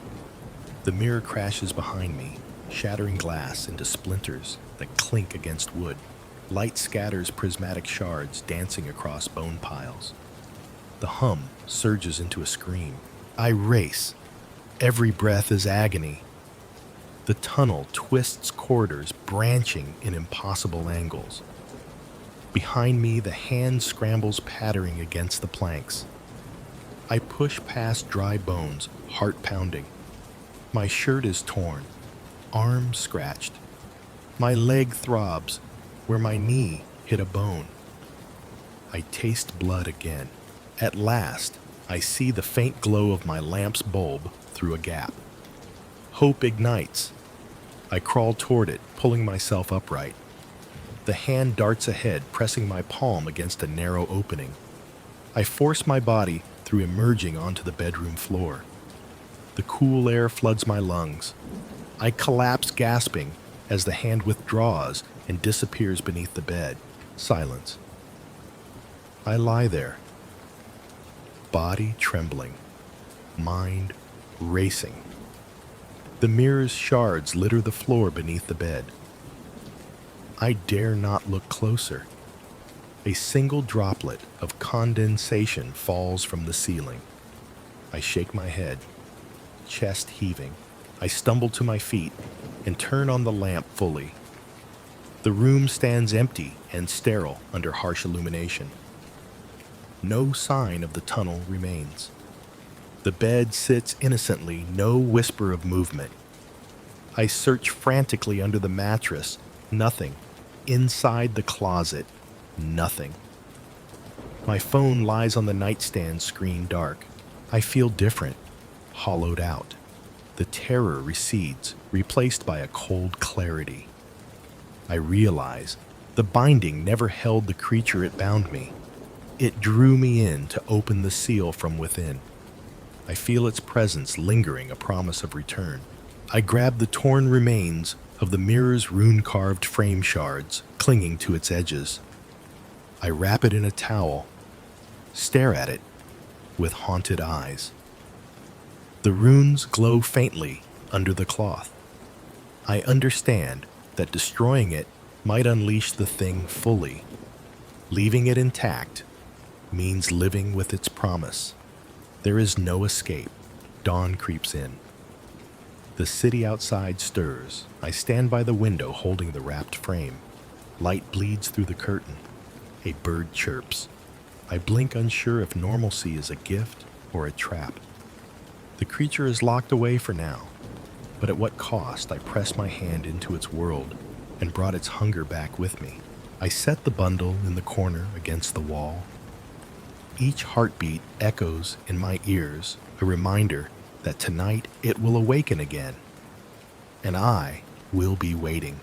The mirror crashes behind me, shattering glass into splinters that clink against wood. Light scatters prismatic shards dancing across bone piles. The hum surges into a scream. I race. Every breath is agony. The tunnel twists corridors, branching in impossible angles. Behind me, the hand scrambles, pattering against the planks. I push past dry bones, heart pounding. My shirt is torn, arm scratched. My leg throbs where my knee hit a bone. I taste blood again. At last, I see the faint glow of my lamp's bulb through a gap. Hope ignites. I crawl toward it, pulling myself upright. The hand darts ahead, pressing my palm against a narrow opening. I force my body through emerging onto the bedroom floor. The cool air floods my lungs. I collapse gasping as the hand withdraws and disappears beneath the bed. Silence. I lie there, body trembling, mind racing. The mirror's shards litter the floor beneath the bed. I dare not look closer. A single droplet of condensation falls from the ceiling. I shake my head, chest heaving. I stumble to my feet and turn on the lamp fully. The room stands empty and sterile under harsh illumination. No sign of the tunnel remains. The bed sits innocently, no whisper of movement. I search frantically under the mattress. Nothing. Inside the closet. Nothing. My phone lies on the nightstand, screen dark. I feel different, hollowed out. The terror recedes, replaced by a cold clarity. I realize the binding never held the creature it bound me. It drew me in to open the seal from within. I feel its presence lingering, a promise of return. I grab the torn remains of the mirror's rune-carved frame shards, clinging to its edges. I wrap it in a towel, stare at it with haunted eyes. The runes glow faintly under the cloth. I understand that destroying it might unleash the thing fully. Leaving it intact means living with its promise. There is no escape. Dawn creeps in. The city outside stirs. I stand by the window holding the wrapped frame. Light bleeds through the curtain. A bird chirps. I blink, unsure if normalcy is a gift or a trap. The creature is locked away for now, but at what cost? I press my hand into its world and brought its hunger back with me. I set the bundle in the corner against the wall. Each heartbeat echoes in my ears, a reminder that tonight it will awaken again, and I will be waiting.